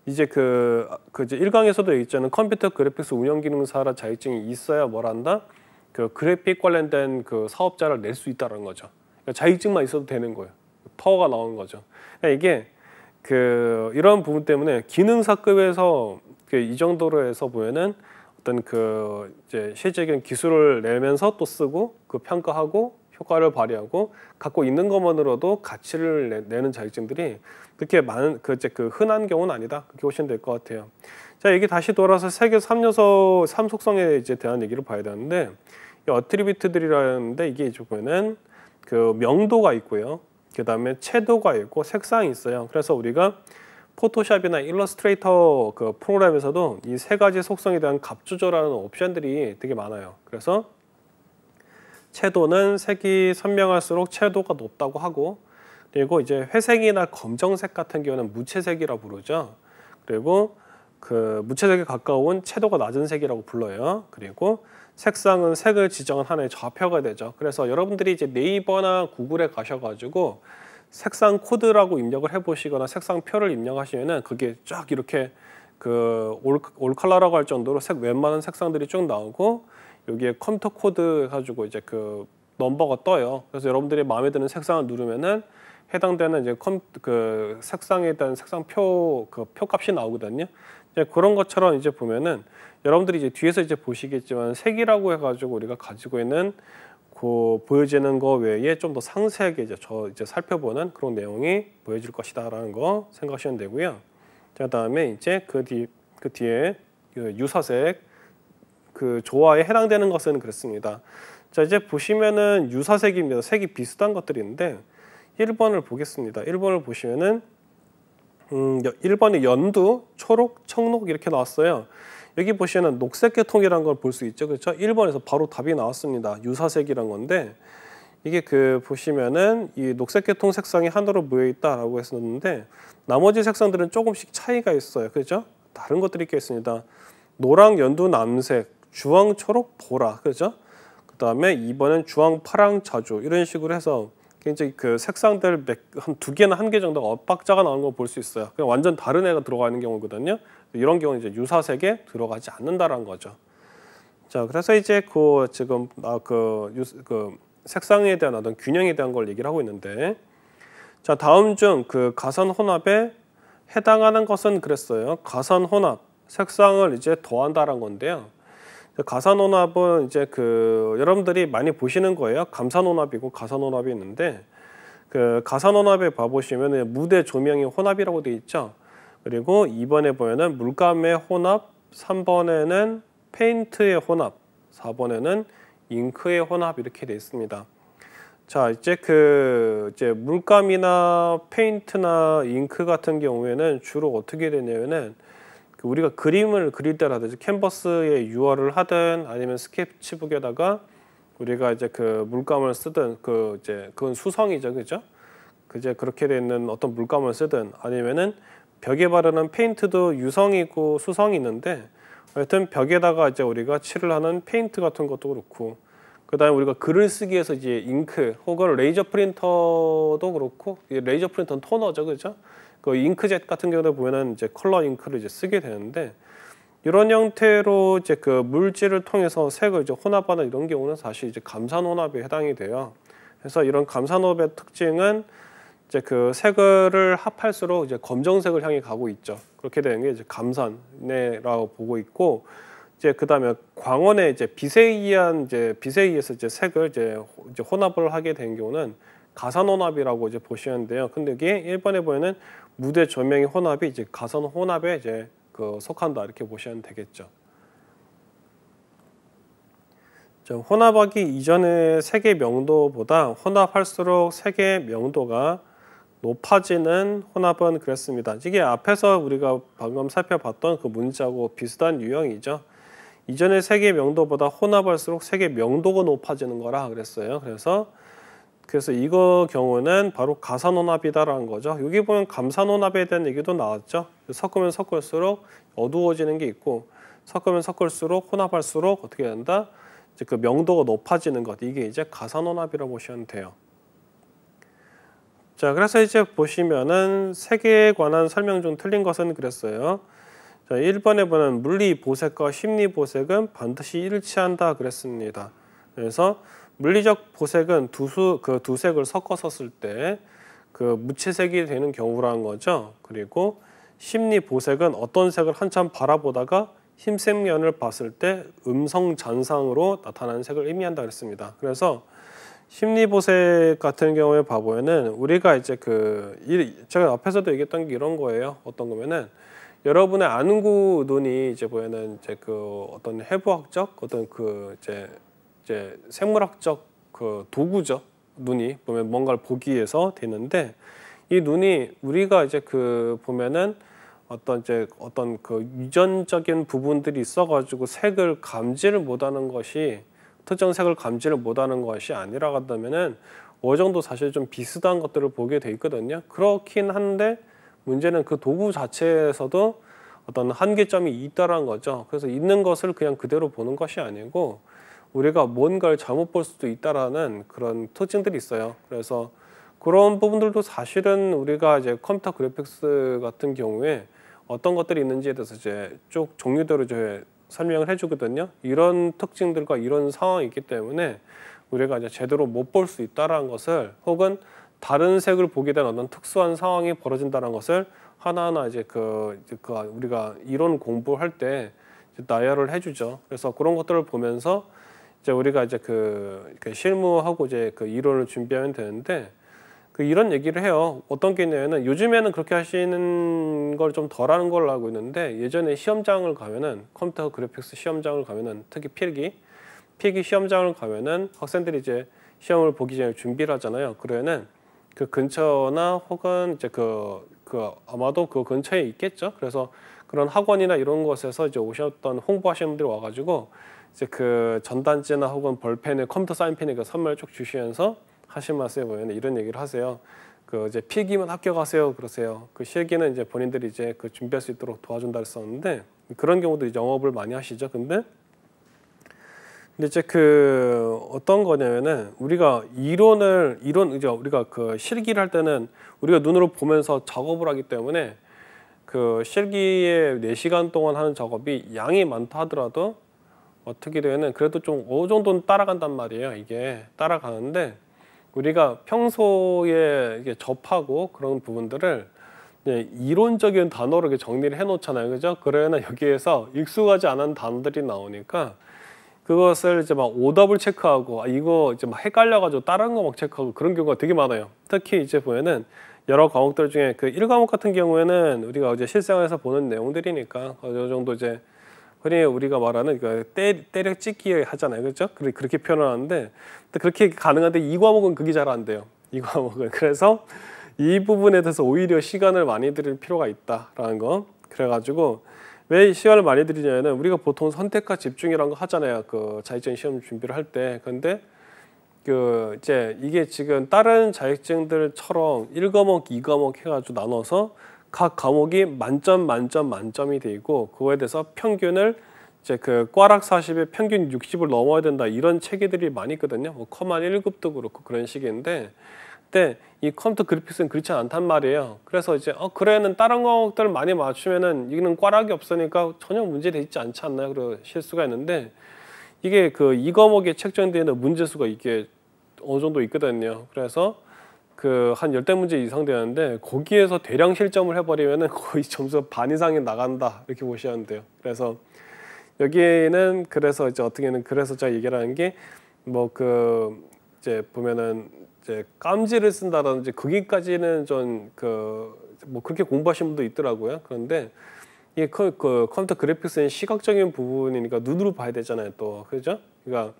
이제 이제 1강에서도 있잖아요. 컴퓨터 그래픽스 운영기능사라 자격증이 있어야 뭘 한다? 그 그래픽 관련된 그 사업자를 낼 수 있다는 거죠. 그러니까 자격증만 있어도 되는 거예요. 파워가 나오는 거죠. 그러니까 이게 이런 부분 때문에 기능사급에서 이 정도로 해서 보면은 어떤 이제 실질적인 기술을 내면서 또 쓰고 그 평가하고 효과를 발휘하고 갖고 있는 것만으로도 가치를 내는 자격증들이 그렇게 많은 그 흔한 경우는 아니다. 그렇게 보시면 될 것 같아요. 자, 여기 다시 돌아서 세계 3요소 3속성에 이제 대한 얘기를 봐야 되는데 이 어트리뷰트들이라는데 이게 보면은 그 명도가 있고요. 그다음에 채도가 있고 색상이 있어요. 그래서 우리가 포토샵이나 일러스트레이터 그 프로그램에서도 이 세 가지 속성에 대한 값 조절하는 옵션들이 되게 많아요. 그래서 채도는 색이 선명할수록 채도가 높다고 하고, 그리고 이제 회색이나 검정색 같은 경우는 무채색이라고 부르죠. 그리고 그 무채색에 가까운 채도가 낮은 색이라고 불러요. 그리고 색상은 색을 지정한 하나의 좌표가 되죠. 그래서 여러분들이 이제 네이버나 구글에 가셔가지고 색상 코드라고 입력을 해보시거나 색상표를 입력하시면은 그게 쫙 이렇게 그 올 컬러라고 할 정도로 웬만한 색상들이 쭉 나오고 여기에 컴퓨터 코드 가지고 이제 그 넘버가 떠요. 그래서 여러분들이 마음에 드는 색상을 누르면은 해당되는 이제 그 색상에 대한 색상표 그 표값이 나오거든요. 이제 그런 것처럼 이제 보면은 여러분들이 이제 뒤에서 이제 보시겠지만 색이라고 해가지고 우리가 가지고 있는 그 보여지는 거 외에 좀 더 상세하게 이제 살펴보는 그런 내용이 보여질 것이다라는 거 생각하시면 되고요. 자, 다음에 이제 그 뒤에 그 유사색 그 조화에 해당되는 것은 그렇습니다. 자, 이제 보시면은 유사색입니다. 색이 비슷한 것들이 있는데 1번을 보겠습니다. 1번을 보시면은 1번에 연두, 초록, 청록 이렇게 나왔어요. 여기 보시면 녹색 계통이라는 걸 볼 수 있죠. 그렇죠? 1번에서 바로 답이 나왔습니다. 유사색이란 건데 이게 그 보시면은 이 녹색 계통 색상이 하나로 모여 있다라고 했었는데 나머지 색상들은 조금씩 차이가 있어요. 그렇죠? 다른 것들이 있겠습니다. 노랑, 연두, 남색, 주황, 초록, 보라. 그렇죠? 그다음에 2번은 주황, 파랑, 자주 이런 식으로 해서 굉장히 그 색상들 한 2개나 1개 정도가 엇박자가 나오는 걸 볼 수 있어요. 그냥 완전 다른 애가 들어가 있는 경우거든요. 이런 경우는 이제 유사색에 들어가지 않는다라는 거죠. 자, 그래서 이제 그 지금 그 색상에 대한 어떤 균형에 대한 걸 얘기를 하고 있는데, 자, 다음 중 그 가산 혼합에 해당하는 것은 그랬어요. 가산 혼합, 색상을 이제 더한다라는 건데요. 가산 혼합은 이제 그 여러분들이 많이 보시는 거예요. 감산 혼합이고 가산 혼합이 있는데 그 가산 혼합에 봐보시면 무대 조명의 혼합이라고 되어 있죠. 그리고 2번에 보면은 물감의 혼합, 3번에는 페인트의 혼합, 4번에는 잉크의 혼합 이렇게 되어 있습니다. 자, 이제 물감이나 페인트나 잉크 같은 경우에는 주로 어떻게 되냐면은 우리가 그림을 그릴 때라든지 캔버스에 유화를 하든 아니면 스케치북에다가 우리가 이제 그 물감을 쓰든 그건 수성이죠, 그죠? 그제 그렇게 돼 있는 어떤 물감을 쓰든 아니면은 벽에 바르는 페인트도 유성이고 수성이 있는데 하여튼 벽에다가 이제 우리가 칠을 하는 페인트 같은 것도 그렇고 그다음에 우리가 글을 쓰기 위해서 이제 잉크 혹은 레이저 프린터도 그렇고 레이저 프린터는 토너죠, 그죠? 그 잉크젯 같은 경우에 보면은 이제 컬러 잉크를 이제 쓰게 되는데 이런 형태로 이제 그 물질을 통해서 색을 이제 혼합하는 이런 경우는 사실 이제 감산 혼합에 해당이 돼요. 그래서 이런 감산 혼합의 특징은 이제 그 색을 합할수록 이제 검정색을 향해 가고 있죠. 그렇게 되는 게 이제 감산이라고 보고 있고 이제 그다음에 광원의 이제 빛에 의해서 이제 색을 이제 혼합을 하게 된 경우는 가산 혼합이라고 이제 보시는데요. 근데 이게 1번에 보면은 무대 조명의 혼합이 이제 가산 혼합에 이제 그 속한다 이렇게 보시면 되겠죠. 혼합하기 이전의 색의 명도보다 혼합할수록 색의 명도가 높아지는 혼합은 그랬습니다. 이게 앞에서 우리가 방금 살펴봤던 그 문자하고 비슷한 유형이죠. 이전의 색의 명도보다 혼합할수록 색의 명도가 높아지는 거라 그랬어요. 그래서 이거 경우는 바로 가산 혼합이다라는 거죠. 여기 보면 감산 혼합에 대한 얘기도 나왔죠. 섞으면 섞을수록 어두워지는 게 있고 섞으면 섞을수록 혼합할수록 어떻게 된다? 이제 그 명도가 높아지는 것. 이게 이제 가산 혼합이라고 보시면 돼요. 자, 그래서 이제 보시면은 색에 관한 설명 중 틀린 것은 그랬어요. 자, 1번에 보면 물리 보색과 심리 보색은 반드시 일치한다 그랬습니다. 그래서 물리적 보색은 두 색을 섞어서 쓸 때 그 무채색이 되는 경우라는 거죠. 그리고 심리 보색은 어떤 색을 한참 바라보다가 흰색 면을 봤을 때 음성 잔상으로 나타나는 색을 의미한다 그랬습니다. 그래서 심리보색 같은 경우에 봐보면은 우리가 이제 제가 앞에서도 얘기했던 게 이런 거예요. 어떤 거면은 여러분의 안구 눈이 이제 보면은 이제 어떤 해부학적 어떤 이제 생물학적 도구죠. 눈이 보면 뭔가를 보기 위해서 되는데 이 눈이 우리가 이제 보면은 어떤 유전적인 부분들이 있어가지고 색을 감지를 못하는 것이 특정 색을 감지를 못하는 것이 아니라 한다면은 어느 정도 사실 좀 비슷한 것들을 보게 돼 있거든요. 그렇긴 한데 문제는 그 도구 자체에서도 어떤 한계점이 있다라는 거죠. 그래서 있는 것을 그냥 그대로 보는 것이 아니고 우리가 뭔가를 잘못 볼 수도 있다라는 그런 특징들이 있어요. 그래서 그런 부분들도 사실은 우리가 이제 컴퓨터 그래픽스 같은 경우에 어떤 것들이 있는지에 대해서 이제 쭉 종류대로 이제 설명을 해주거든요. 이런 특징들과 이런 상황이 있기 때문에 우리가 이제 제대로 못 볼 수 있다라는 것을 혹은 다른 색을 보게 된 어떤 특수한 상황이 벌어진다는 것을 하나하나 이제 우리가 이론 공부할 때 나열을 해주죠. 그래서 그런 것들을 보면서 이제 우리가 이제 실무하고 이제 이론을 준비하면 되는데 이런 얘기를 해요. 어떤 게 있냐면은 요즘에는 그렇게 하시는 걸 좀 덜하는 걸로 알고 있는데 예전에 시험장을 가면은 컴퓨터 그래픽스 시험장을 가면은 특히 필기 시험장을 가면은 학생들이 이제 시험을 보기 전에 준비를 하잖아요. 그러면은 그 근처나 혹은 이제 아마도 그 근처에 있겠죠. 그래서 그런 학원이나 이런 곳에서 이제 오셨던 홍보하시는 분들이 와가지고 이제 전단지나 혹은 볼펜에 컴퓨터 사인펜에 선물을 쭉 주시면서 하신 말씀에 보면 이런 얘기를 하세요. 이제 필기만 합격하세요 그러세요. 실기는 이제 본인들이 이제 준비할 수 있도록 도와준다 했었는데 그런 경우도 이제 영업을 많이 하시죠. 근데 이제 어떤 거냐면은 우리가 이제 우리가 실기를 할 때는 우리가 눈으로 보면서 작업을 하기 때문에 실기에 4시간 동안 하는 작업이 양이 많다 하더라도 어떻게 되면은 그래도 좀 어느 정도는 따라간단 말이에요. 이게 따라가는데 우리가 평소에 이게 접하고 그런 부분들을 이론적인 단어로 이렇게 정리를 해 놓잖아요. 그죠? 그러면 여기에서 익숙하지 않은 단어들이 나오니까 그것을 이제 막 오더블 체크하고 이거 이제 막 헷갈려가지고 다른 거 막 체크하고 그런 경우가 되게 많아요. 특히 이제 보면은 여러 과목들 중에 1과목 같은 경우에는 우리가 이제 실생활에서 보는 내용들이니까 어느 정도 이제 흔히 우리가 말하는 때려찍기 하잖아요. 그렇죠? 그렇게 표현을 하는데 그렇게 가능한데 2과목은 그게 잘 안 돼요. 2과목은. 그래서 이 부분에 대해서 오히려 시간을 많이 들일 필요가 있다라는 거. 그래가지고 왜 시간을 많이 들이냐면은 우리가 보통 선택과 집중이라는 거 하잖아요. 자격증 시험 준비를 할 때. 근데 이제 이게 지금 다른 자격증들처럼 1과목, 2과목 해가지고 나눠서 각 과목이 만점이 돼 있고 그거에 대해서 평균을 이제 꽈락 40에 평균 60을 넘어야 된다 이런 체계들이 많이 있거든요. 커만 1급도 그렇고 그런 식인데 근데 이 컴퓨터 그래픽스는 그렇지 않단 말이에요. 그래서 이제 그래는 다른 과목들 많이 맞추면은 이거는 꽈락이 없으니까 전혀 문제되지 않지 않나요? 그리고 실수가 있는데 이게 2과목에 책정되는 문제수가 이게 어느 정도 있거든요. 그래서 한 10대 문제 이상 되는데 거기에서 대량 실점을 해버리면은 거의 점수 반 이상이 나간다 이렇게 보시면 돼요. 그래서 여기는 그래서 이제 어떻게는 그래서 제가 얘기를 하는 게 이제 보면은 이제 깜지를 쓴다든지 거기까지는 좀 그렇게 공부하신 분도 있더라고요. 그런데 이게 컴퓨터 그래픽스는 시각적인 부분이니까 눈으로 봐야 되잖아요. 또 그죠? 그러니까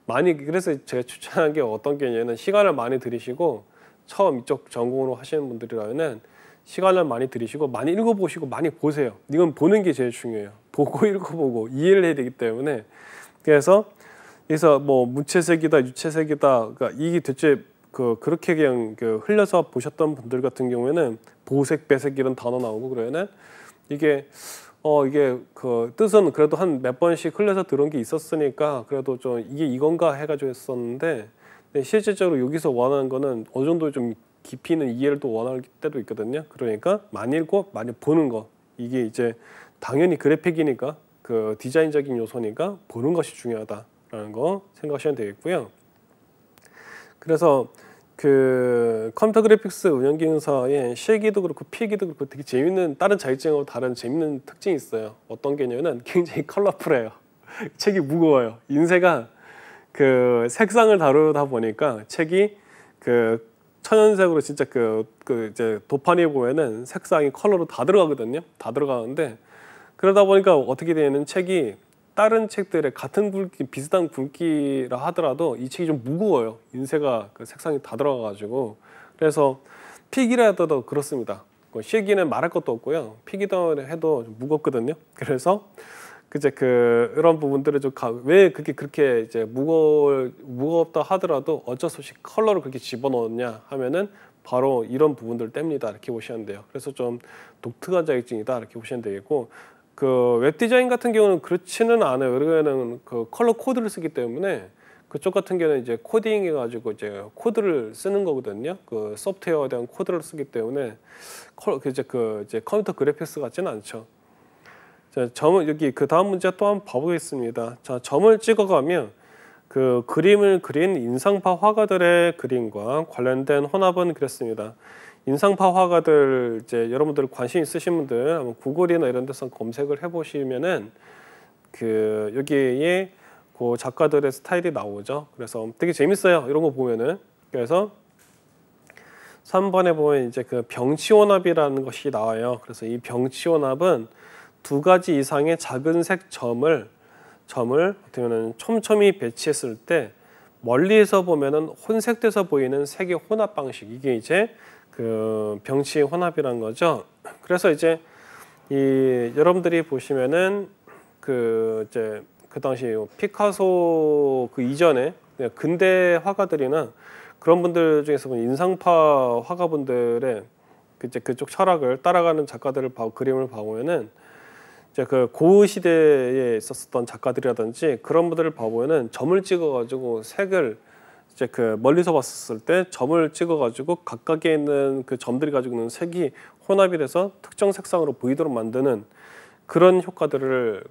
그래서 제가 추천한 게 어떤 게 있냐면 시간을 많이 들이시고 처음 이쪽 전공으로 하시는 분들이라면은 시간을 많이 들이시고 많이 읽어보시고 많이 보세요. 이건 보는 게 제일 중요해요. 보고 읽어보고 이해를 해야 되기 때문에 그래서 뭐 무채색이다 유채색이다 그러니까 이게 대체 그렇게 그냥 흘려서 보셨던 분들 같은 경우에는 보색 배색 이런 단어 나오고 그러면은 이게 뜻은 그래도 한 몇 번씩 흘려서 들은 게 있었으니까 그래도 좀 이게 이건가 해가지고 했었는데 실질적으로 여기서 원하는 거는 어느 정도 좀 깊이 있는 이해를 또 원할 때도 있거든요. 그러니까 많이 읽고 많이 보는 거 이게 이제 당연히 그래픽이니까 디자인적인 요소니까 보는 것이 중요하다라는 거 생각하시면 되겠고요. 그래서 컴퓨터 그래픽스 운영기능사의 실기도 그렇고 필기도 그렇고 되게 재밌는 다른 자격증하고 다른 재밌는 특징이 있어요. 어떤 게 있냐면 굉장히 컬러풀해요. 책이 무거워요. 인쇄가 그 색상을 다루다 보니까 책이 그 천연색으로 진짜 이제 도판에 보면은 색상이 컬러로 다 들어가거든요. 다 들어가는데 그러다 보니까 어떻게 되는 책이 다른 책들의 같은 굵기, 비슷한 굵기라 하더라도 이 책이 좀 무거워요. 인쇄가 그 색상이 다 들어가가지고. 그래서 필기라도 그렇습니다. 실기는 말할 것도 없고요. 필기도 해도 좀 무겁거든요. 그래서 이제 그런 부분들을 좀 왜 그렇게 이제 무겁다 하더라도 어쩔 수 없이 컬러를 그렇게 집어넣었냐 하면은 바로 이런 부분들 뗍니다. 이렇게 보시면 돼요. 그래서 좀 독특한 자격증이다 이렇게 보시면 되겠고. 그 웹디자인 같은 경우는 그렇지는 않아요. 왜냐면은 그 컬러 코드를 쓰기 때문에 그쪽 같은 경우는 이제 코딩 해가지고 이제 코드를 쓰는 거거든요. 그 소프트웨어에 대한 코드를 쓰기 때문에 이제 컴퓨터 그래픽스 같지는 않죠. 자, 점을 여기 그 다음 문제 또 한번 봐보겠습니다. 자, 점을 찍어가면 그 그림을 그린 인상파 화가들의 그림과 관련된 혼합은 그랬습니다. 인상파 화가들 이제 여러분들 관심 있으신 분들 한번 구글이나 이런 데서 검색을 해보시면은 그 여기에 그 작가들의 스타일이 나오죠. 그래서 되게 재밌어요. 이런 거 보면은. 그래서 3번에 보면 이제 그 병치혼합이라는 것이 나와요. 그래서 이 병치혼합은 두 가지 이상의 작은 색 점을 어떻게 보면 촘촘히 배치했을 때 멀리에서 보면은 혼색돼서 보이는 색의 혼합 방식, 이게 이제 그 병치 혼합이라는 거죠. 그래서 이제 이 여러분들이 보시면은 그 이제 그 당시 피카소 그 이전에 근대 화가들이나 그런 분들 중에서 인상파 화가분들의 이제 그쪽 철학을 따라가는 작가들을 그림을 봐보면은 이제 그 고흐 시대에 있었던 작가들이라든지 그런 분들을 봐보면은 점을 찍어가지고 색을 이제 그 멀리서 봤을 때 점을 찍어가지고 각각에 있는 그 점들이 가지고 있는 색이 혼합이 돼서 특정 색상으로 보이도록 만드는 그런 효과들을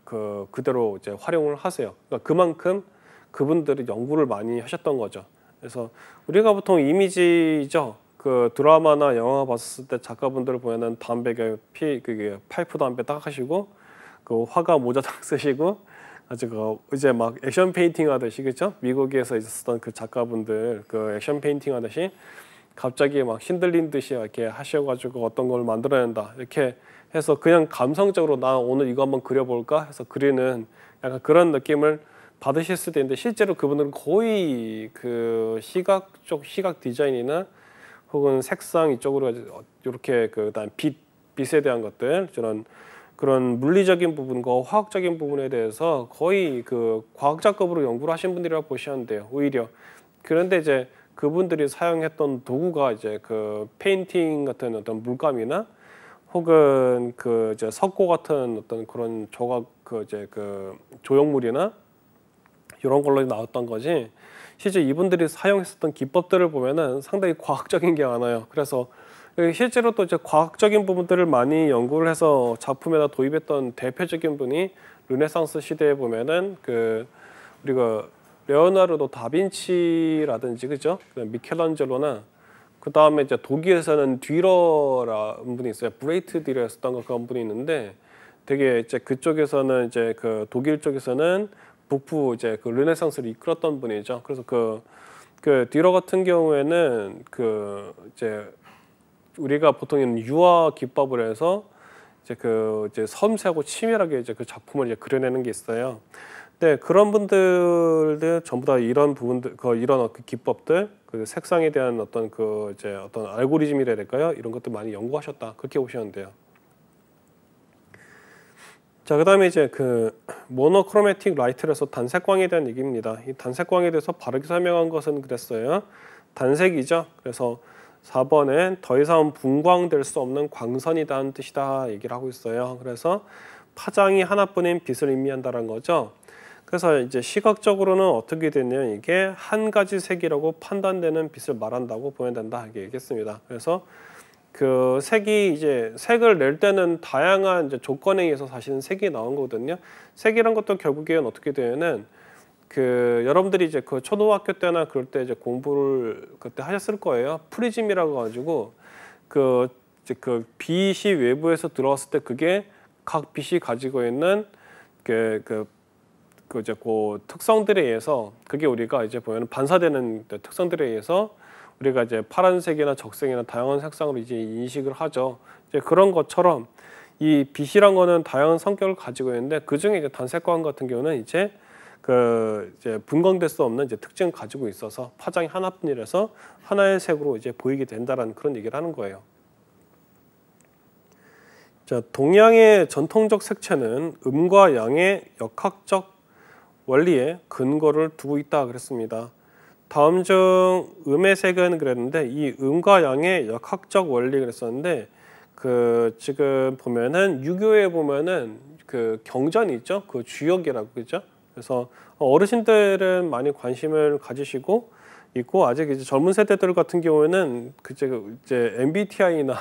그대로 이제 활용을 하세요. 그러니까 그만큼 그분들이 연구를 많이 하셨던 거죠. 그래서 우리가 보통 이미지죠. 그 드라마나 영화 봤을 때 작가분들을 보면은 담배가 그게 파이프 담배 딱 하시고 그 화가 모자 딱 쓰시고 아주 이제 막 액션 페인팅 하듯이 그죠? 미국에서 있었던 그 작가분들 그 액션 페인팅 하듯이 갑자기 막 신들린 듯이 이렇게 하셔가지고 어떤 걸 만들어낸다 이렇게 해서 그냥 감성적으로 나 오늘 이거 한번 그려볼까 해서 그리는 약간 그런 느낌을 받으실 수도 있는데 실제로 그분들은 거의 그 시각 디자인이나 혹은 색상 이쪽으로 이렇게 그다음 빛에 대한 것들 그런 물리적인 부분과 화학적인 부분에 대해서 거의 그 과학자급으로 연구를 하신 분들이라고 보시면 돼요. 오히려 그런데 이제 그분들이 사용했던 도구가 이제 그 페인팅 같은 어떤 물감이나 혹은 그 이제 석고 같은 어떤 그런 조각 이제 그 조형물이나 이런 걸로 나왔던 거지. 실제 이분들이 사용했었던 기법들을 보면은 상당히 과학적인 게 많아요. 그래서 실제로 또 이제 과학적인 부분들을 많이 연구를 해서 작품에다 도입했던 대표적인 분이 르네상스 시대에 보면은 그 우리가 레오나르도 다빈치라든지 그죠? 미켈란젤로나 그 다음에 이제 독일에서는 듀러라는 분이 있어요. 브레이트 듀러였었던 그런 분이 있는데 되게 이제 그쪽에서는 이제 그 독일 쪽에서는 북부 이제 그 르네상스를 이끌었던 분이죠. 그래서 그 듀러 같은 경우에는 그 이제 우리가 보통 유화 기법을 해서 이제 섬세하고 치밀하게 이제 그 작품을 이제 그려내는 게 있어요. 네, 그런 분들들 전부 다 이런 부분들, 이런 그 기법들, 그 색상에 대한 어떤 이제 어떤 알고리즘이라 될까요? 이런 것들 많이 연구하셨다. 그렇게 보시면 돼요. 자, 그다음에 이제 그 모노크로매틱 라이트에서 단색광에 대한 얘기입니다. 이 단색광에 대해서 바르게 설명한 것은 그랬어요. 단색이죠. 그래서 4번엔 더 이상 분광될 수 없는 광선이다는 뜻이다 얘기를 하고 있어요. 그래서 파장이 하나뿐인 빛을 의미한다는 거죠. 그래서 이제 시각적으로는 어떻게 되냐면 이게 한 가지 색이라고 판단되는 빛을 말한다고 보면 된다 이렇게 얘기했습니다. 그래서 그 색이 이제 색을 낼 때는 다양한 이제 조건에 의해서 사실은 색이 나온 거거든요. 색이란 것도 결국에는 어떻게 되냐면 그 여러분들이 이제 그 초등학교 때나 그럴 때 이제 공부를 그때 하셨을 거예요. 프리즘이라고 가지고 그 이제 그 빛이 외부에서 들어왔을 때 그게 각 빛이 가지고 있는 그 그 이제 그 특성들에 의해서 그게 우리가 이제 보면 반사되는 특성들에 의해서 우리가 이제 파란색이나 적색이나 다양한 색상으로 이제 인식을 하죠. 이제 그런 것처럼 이 빛이란 거는 다양한 성격을 가지고 있는데 그 중에 이제 단색광 같은 경우는 이제 이제 분광될 수 없는 이제 특징을 가지고 있어서 파장이 하나뿐이라서 하나의 색으로 이제 보이게 된다라는 그런 얘기를 하는 거예요. 자, 동양의 전통적 색채는 음과 양의 역학적 원리에 근거를 두고 있다 그랬습니다. 다음 중 음의 색은 그랬는데 이 음과 양의 역학적 원리 그랬었는데 지금 보면은 유교에 보면은 그 경전이 있죠. 그 주역이라고 그죠. 그래서 어르신들은 많이 관심을 가지시고 있고 아직 이제 젊은 세대들 같은 경우에는 이제 MBTI나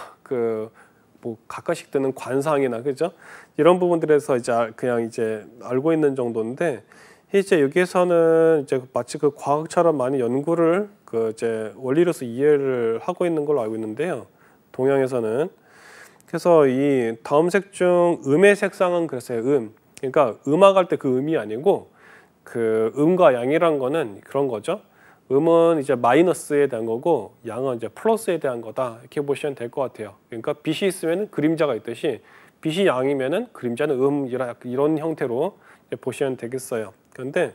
뭐 가끔씩 드는 관상이나 그죠. 이런 부분들에서 이제 그냥 이제 알고 있는 정도인데 이제 여기에서는 이제 마치 그 과학처럼 많이 연구를 이제 원리로서 이해를 하고 있는 걸로 알고 있는데요. 동양에서는. 그래서 이 다음 색 중 음의 색상은 그랬어요. 그러니까 음악할 때 그 음이 아니고 그 음과 양이란 거는 그런 거죠. 음은 이제 마이너스에 대한 거고 양은 이제 플러스에 대한 거다. 이렇게 보시면 될 것 같아요. 그러니까 빛이 있으면 그림자가 있듯이 빛이 양이면은 그림자는 이런 형태로 보시면 되겠어요. 그런데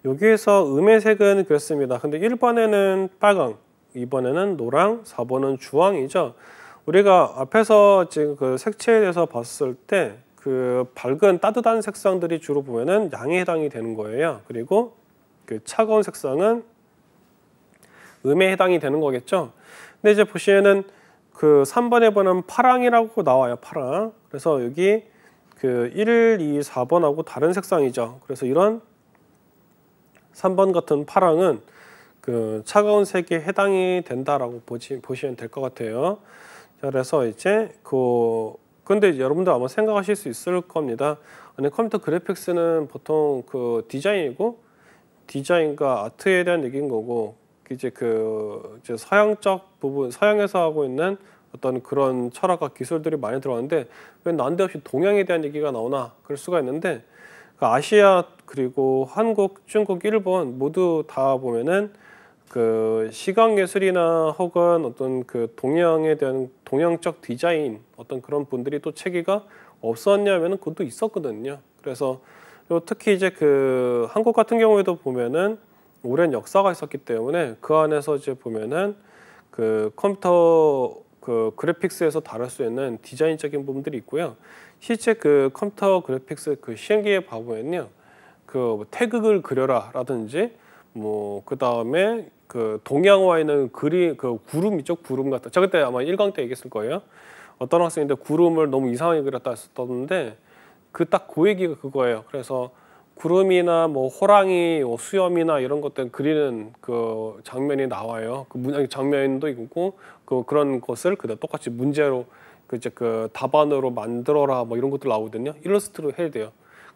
여기에서 음의 색은 그렇습니다. 근데 1번에는 빨강, 2번에는 노랑, 4번은 주황이죠. 우리가 앞에서 지금 그 색채에 대해서 봤을 때 그 밝은 따뜻한 색상들이 주로 보면은 양에 해당이 되는 거예요. 그리고 그 차가운 색상은 음에 해당이 되는 거겠죠. 근데 이제 보시면은 그 3번에 보면 파랑이라고 나와요. 파랑. 그래서 여기 그 1, 2, 4번하고 다른 색상이죠. 그래서 이런 3번 같은 파랑은 그 차가운 색에 해당이 된다라고 보시면 될 것 같아요. 자, 그래서 이제 근데 여러분들 아마 생각하실 수 있을 겁니다. 아니, 컴퓨터 그래픽스는 보통 그 디자인이고 디자인과 아트에 대한 얘기인 거고 이제 이제 서양적 부분, 서양에서 하고 있는 어떤 그런 철학과 기술들이 많이 들어가는데 왜 난데없이 동양에 대한 얘기가 나오나 그럴 수가 있는데 아시아 그리고 한국, 중국, 일본 모두 다 보면은 그 시각 예술이나 혹은 어떤 그 동양에 대한 동양적 디자인 어떤 그런 분들이 또 체계가 없었냐면은 그것도 있었거든요. 그래서 특히 이제 그 한국 같은 경우에도 보면은 오랜 역사가 있었기 때문에 그 안에서 이제 보면은 그 컴퓨터 그 그래픽스에서 다룰 수 있는 디자인적인 부분들이 있고요. 실제 그 컴퓨터 그래픽스 그 시행기에 봐보면요. 뭐 태극을 그려라라든지 뭐 그다음에 그 동양화에 있는 구름 있죠. 구름 같은. 저 그때 아마 1강 때 얘기했을 거예요. 어떤 학생인데 구름을 너무 이상하게 그렸다 했었는데 딱 그 얘기가 그거예요. 그래서 구름이나 뭐 호랑이, 수염이나 이런 것들 그리는 그 장면이 나와요. 그 장면도 있고 그런 것을 그대로 똑같이 문제로 이제 그 답안으로 만들어라 뭐 이런 것들 나오거든요. 일러스트로 해야 돼요.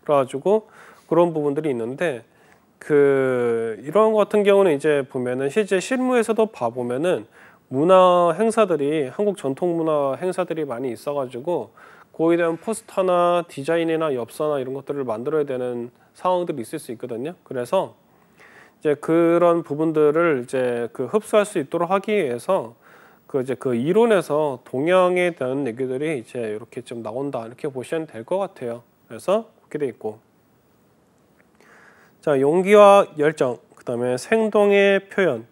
그래가지고 그런 부분들이 있는데 이런 것 같은 경우는 이제 보면은 실제 실무에서도 봐보면은 문화 행사들이 한국 전통 문화 행사들이 많이 있어가지고 거기에 대한 포스터나 디자인이나 엽서나 이런 것들을 만들어야 되는 상황들이 있을 수 있거든요. 그래서 이제 그런 부분들을 이제 흡수할 수 있도록 하기 위해서 이제 이론에서 동양에 대한 얘기들이 이제 이렇게 좀 나온다 이렇게 보시면 될 것 같아요. 그래서 그렇게 돼 있고. 자, 용기와 열정, 그다음에 생동의 표현,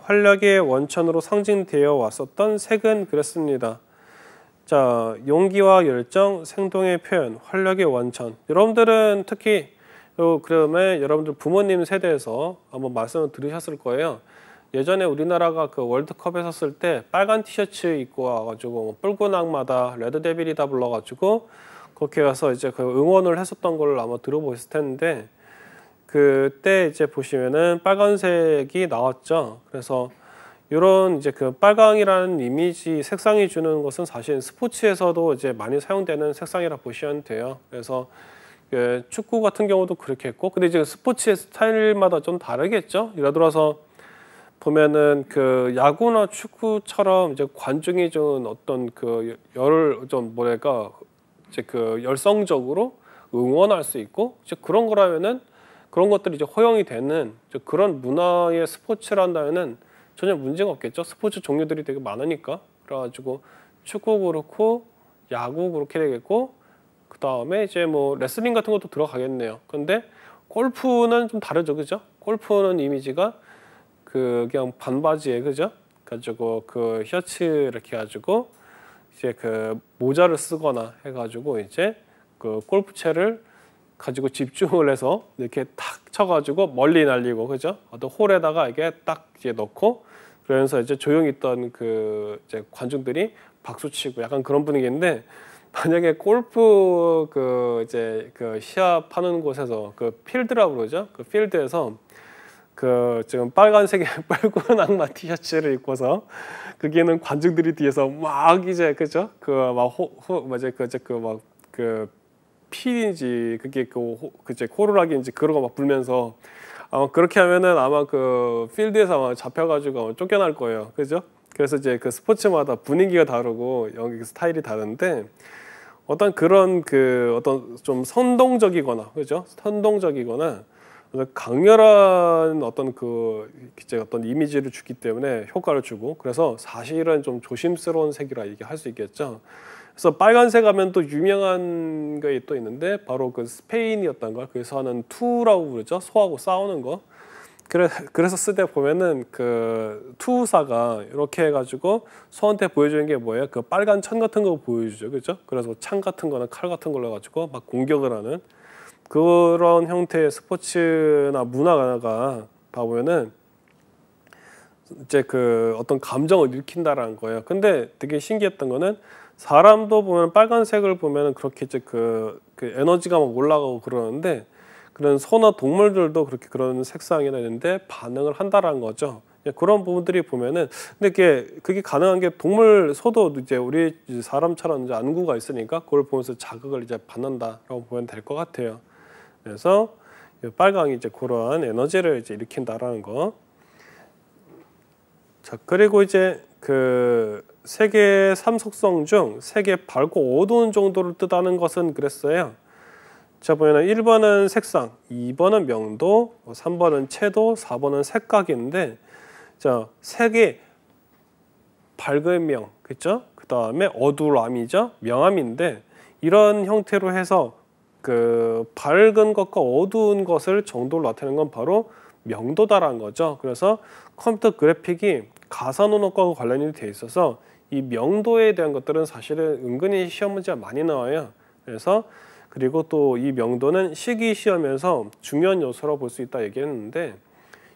활력의 원천으로 상징되어 왔었던 색은 그랬습니다. 자, 용기와 열정, 생동의 표현, 활력의 원천. 여러분들은 특히 그러면 여러분들 부모님 세대에서 한번 말씀을 들으셨을 거예요. 예전에 우리나라가 그 월드컵에 섰을 때 빨간 티셔츠 입고 와가지고 붉은 악마다, 레드데빌이다 불러가지고 그렇게 가서 이제 응원을 했었던 걸 아마 들어보셨을 텐데 그때 이제 보시면은 빨간색이 나왔죠. 그래서 이런 이제 빨강이라는 이미지 색상이 주는 것은 사실 스포츠에서도 이제 많이 사용되는 색상이라 보시면 돼요. 그래서 축구 같은 경우도 그렇게 했고, 근데 이제 스포츠의 스타일마다 좀 다르겠죠. 예를 들어서 보면은 야구나 축구처럼 이제 관중이 좀 어떤 열을 좀 뭐랄까 이제 열성적으로 응원할 수 있고 이제 그런 거라면은 그런 것들이 이제 허용이 되는 이제 그런 문화의 스포츠란다면은 전혀 문제가 없겠죠. 스포츠 종류들이 되게 많으니까. 그래가지고 축구 그렇고 야구 그렇게 되겠고 그 다음에 이제 뭐 레슬링 같은 것도 들어가겠네요. 근데 골프는 좀 다르죠, 그죠? 골프는 이미지가 그 그냥 반바지에 그죠? 가지고 그 셔츠 이렇게 해가지고 이제 그 모자를 쓰거나 해가지고 이제 그 골프채를 가지고 집중을 해서 이렇게 탁 쳐가지고 멀리 날리고 그죠? 어떤 홀에다가 이게 딱 이제 넣고 그러면서 이제 조용히 있던 그 이제 관중들이 박수 치고 약간 그런 분위기인데 만약에 골프 그 이제 그 시합하는 곳에서 그 필드라고 그러죠? 그 필드에서 그 지금 빨간색의 빨간 악마 티셔츠를 입고서 거기에는 관중들이 뒤에서 막 이제 그죠? 그 막 뭐지 그막 필인지 그게 그제 호루라기인지 그런 거 막 불면서 아마 그렇게 하면은 아마 그 필드에서 아마 잡혀가지고 아마 쫓겨날 거예요, 그죠? 그래서 이제 그 스포츠마다 분위기가 다르고 여기 스타일이 다른데 어떤 그런 그 어떤 좀 선동적이거나 그죠? 선동적이거나 강렬한 어떤 그 이제 어떤 이미지를 주기 때문에 효과를 주고 그래서 사실은 좀 조심스러운 색이라 얘기할 수 있겠죠. 그래서 빨간색 하면 또 유명한 게 또 있는데 바로 그 스페인이었던 걸 그래서 하는 투라고 부르죠. 소하고 싸우는 거. 그래서 쓰대 보면은 그 투사가 이렇게 해가지고 소한테 보여주는 게 뭐예요? 그 빨간 천 같은 거 보여주죠, 그죠? 그래서 창 같은 거나 칼 같은 걸로 해가지고 막 공격을 하는 그런 형태의 스포츠나 문화가 봐보면은 이제 그 어떤 감정을 일으킨다라는 거예요. 근데 되게 신기했던 거는 사람도 보면 빨간색을 보면은 그렇게 이제 그 에너지가 막 올라가고 그러는데 그런 소나 동물들도 그렇게 그런 색상이나 있는데 반응을 한다라는 거죠. 그런 부분들이 보면은 근데 그게 가능한 게 동물 소도 이제 우리 사람처럼 이제 안구가 있으니까 그걸 보면서 자극을 이제 받는다라고 보면 될 것 같아요. 그래서 빨강이 이제 그러한 에너지를 이제 일으킨다라는 거. 자, 그리고 이제 그 세계 3속성 중 세계 밝고 어두운 정도를 뜻하는 것은 그랬어요. 자, 보면은 1번은 색상, 2번은 명도, 3번은 채도, 4번은 색각인데 자, 색이 밝은 명, 그렇죠? 그 다음에 어두움이죠, 명암인데 이런 형태로 해서 그 밝은 것과 어두운 것을 정도로 나타내는 건 바로 명도다라는 거죠. 그래서 컴퓨터 그래픽이 가상언어과 관련이 돼 있어서 이 명도에 대한 것들은 사실은 은근히 시험 문제가 많이 나와요. 그래서 그리고 또 이 명도는 실기 시험에서 중요한 요소라고 볼 수 있다 얘기했는데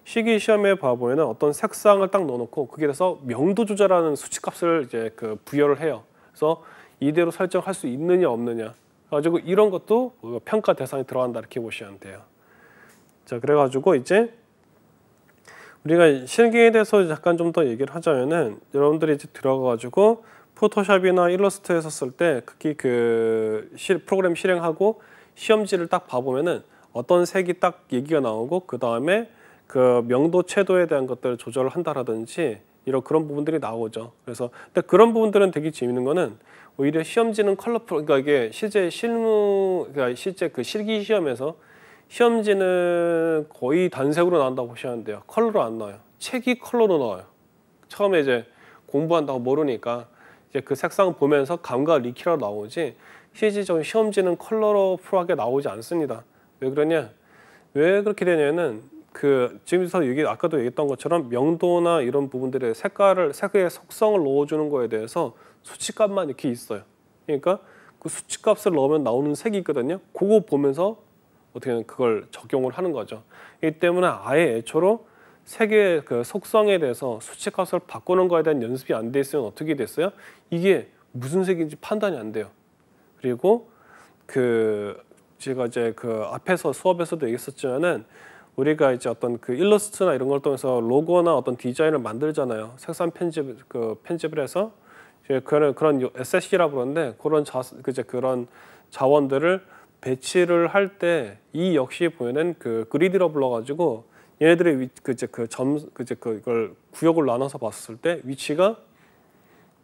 실기 시험에 봐보면 어떤 색상을 딱 넣어놓고 그게 돼서 명도 조절하는 수치값을 이제 그 부여를 해요. 그래서 이대로 설정할 수 있느냐 없느냐. 가지고 이런 것도 평가 대상에 들어간다 이렇게 보시면 돼요. 자, 그래가지고 이제 우리가 실기에 대해서 약간 좀 더 얘기를 하자면은 여러분들이 이제 들어가가지고 포토샵이나 일러스트에서 쓸 때 특히 그 프로그램 실행하고 시험지를 딱 봐보면은 어떤 색이 딱 얘기가 나오고 그 다음에 그 명도 채도에 대한 것들을 조절을 한다라든지 이런 그런 부분들이 나오죠. 그래서 근데 그런 부분들은 되게 재밌는 거는 오히려 시험지는 컬러풀 그러니까 이게 실제 그러니까 실제 그 실기 시험에서 시험지는 거의 단색으로 나온다고 보시면 돼요. 컬러로 안 나와요. 책이 컬러로 나와요. 처음에 이제 공부한다고 모르니까 이제 그 색상을 보면서 감각을 익히러 나오지 실질적인 시험지는 컬러풀하게 나오지 않습니다. 왜 그러냐? 왜 그렇게 되냐면은 그 지금서 아까도 얘기했던 것처럼 명도나 이런 부분들의 색의 속성을 넣어주는 거에 대해서 수치값만 이렇게 있어요. 그러니까 그 수치값을 넣으면 나오는 색이 있거든요. 그거 보면서 어떻게 그걸 적용을 하는 거죠. 이 때문에 아예 애초로 색의 그 속성에 대해서 수치값을 바꾸는 거에 대한 연습이 안 돼 있으면 어떻게 됐어요? 이게 무슨 색인지 판단이 안 돼요. 그리고 그 제가 이제 그 앞에서 수업에서도 얘기했었지만은 우리가 이제 어떤 그 일러스트나 이런 걸 통해서 로고나 어떤 디자인을 만들잖아요. 색상 편집을 해서 이제 그런 SSC라고 그러는데 그런 자원들을 배치를 할 때 이 역시 보면은 그 그리드라 불러가지고 얘네들의 그걸 구역을 나눠서 봤을 때 위치가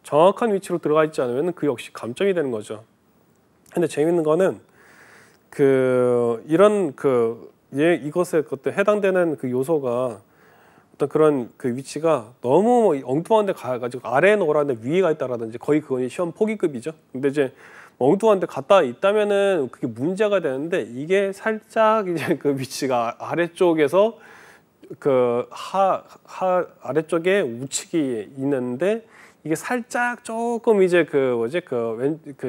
정확한 위치로 들어가 있지 않으면 그 역시 감점이 되는 거죠. 근데 재밌는 거는 이런 이것에 해당되는 그 요소가 어떤 그런 그 위치가 너무 뭐 엉뚱한 데 가가지고 아래에 놓으라는데 위에 가 있다라든지 거의 그건 시험 포기급이죠. 근데 이제 엉뚱한 데 갔다 있다면은 그게 문제가 되는데 이게 살짝 이제 그 위치가 아래쪽에서 아래쪽에 우측이 있는데 이게 살짝 조금 이제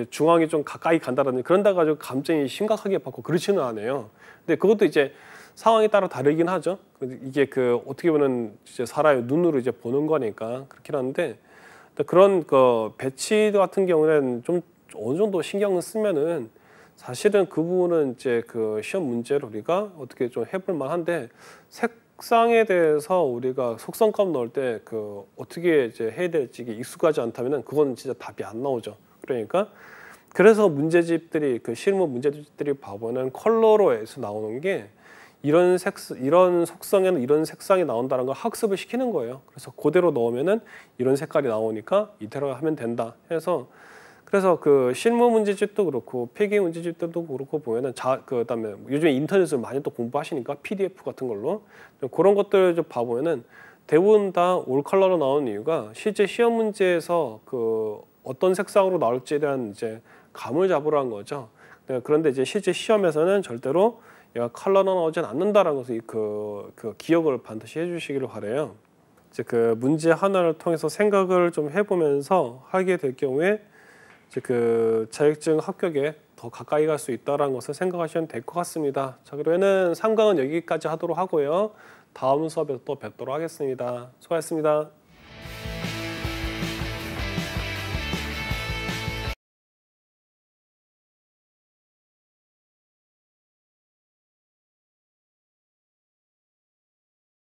중앙이 좀 가까이 간다라는 그런다 가지고 감정이 심각하게 받고 그렇지는 않아요. 근데 그것도 이제 상황에 따라 다르긴 하죠. 이게 어떻게 보면 이제 사람의 눈으로 이제 보는 거니까 그렇긴 한데 그런 배치 같은 경우는 좀 어느 정도 신경을 쓰면은 사실은 그 부분은 이제 시험 문제를 우리가 어떻게 좀 해볼 만한데 색상에 대해서 우리가 속성값 넣을 때 어떻게 이제 해야 될지 익숙하지 않다면은 그건 진짜 답이 안 나오죠. 그러니까 그래서 문제집들이 실무 문제집들이 봐보면 컬러로 해서 나오는 게 이런 속성에는 이런 색상이 나온다는 걸 학습을 시키는 거예요. 그래서 그대로 넣으면은 이런 색깔이 나오니까 이대로 하면 된다 해서 그래서 실무 문제집도 그렇고 필기 문제집들도 그렇고 보면은 그다음에 요즘에 인터넷을 많이 또 공부하시니까 PDF 같은 걸로 그런 것들 좀 봐보면은 대부분 다 올 컬러로 나오는 이유가 실제 시험 문제에서 어떤 색상으로 나올지에 대한 이제 감을 잡으라는 거죠. 그런데 이제 실제 시험에서는 절대로 얘가 컬러로 나오진 않는다라는 것을 기억을 반드시 해주시기를 바래요. 이제 문제 하나를 통해서 생각을 좀 해보면서 하게 될 경우에 이제 자격증 합격에 더 가까이 갈 수 있다는 것을 생각하시면 될 것 같습니다. 자, 그러면은 3강은 여기까지 하도록 하고요. 다음 수업에서 또 뵙도록 하겠습니다. 수고하셨습니다.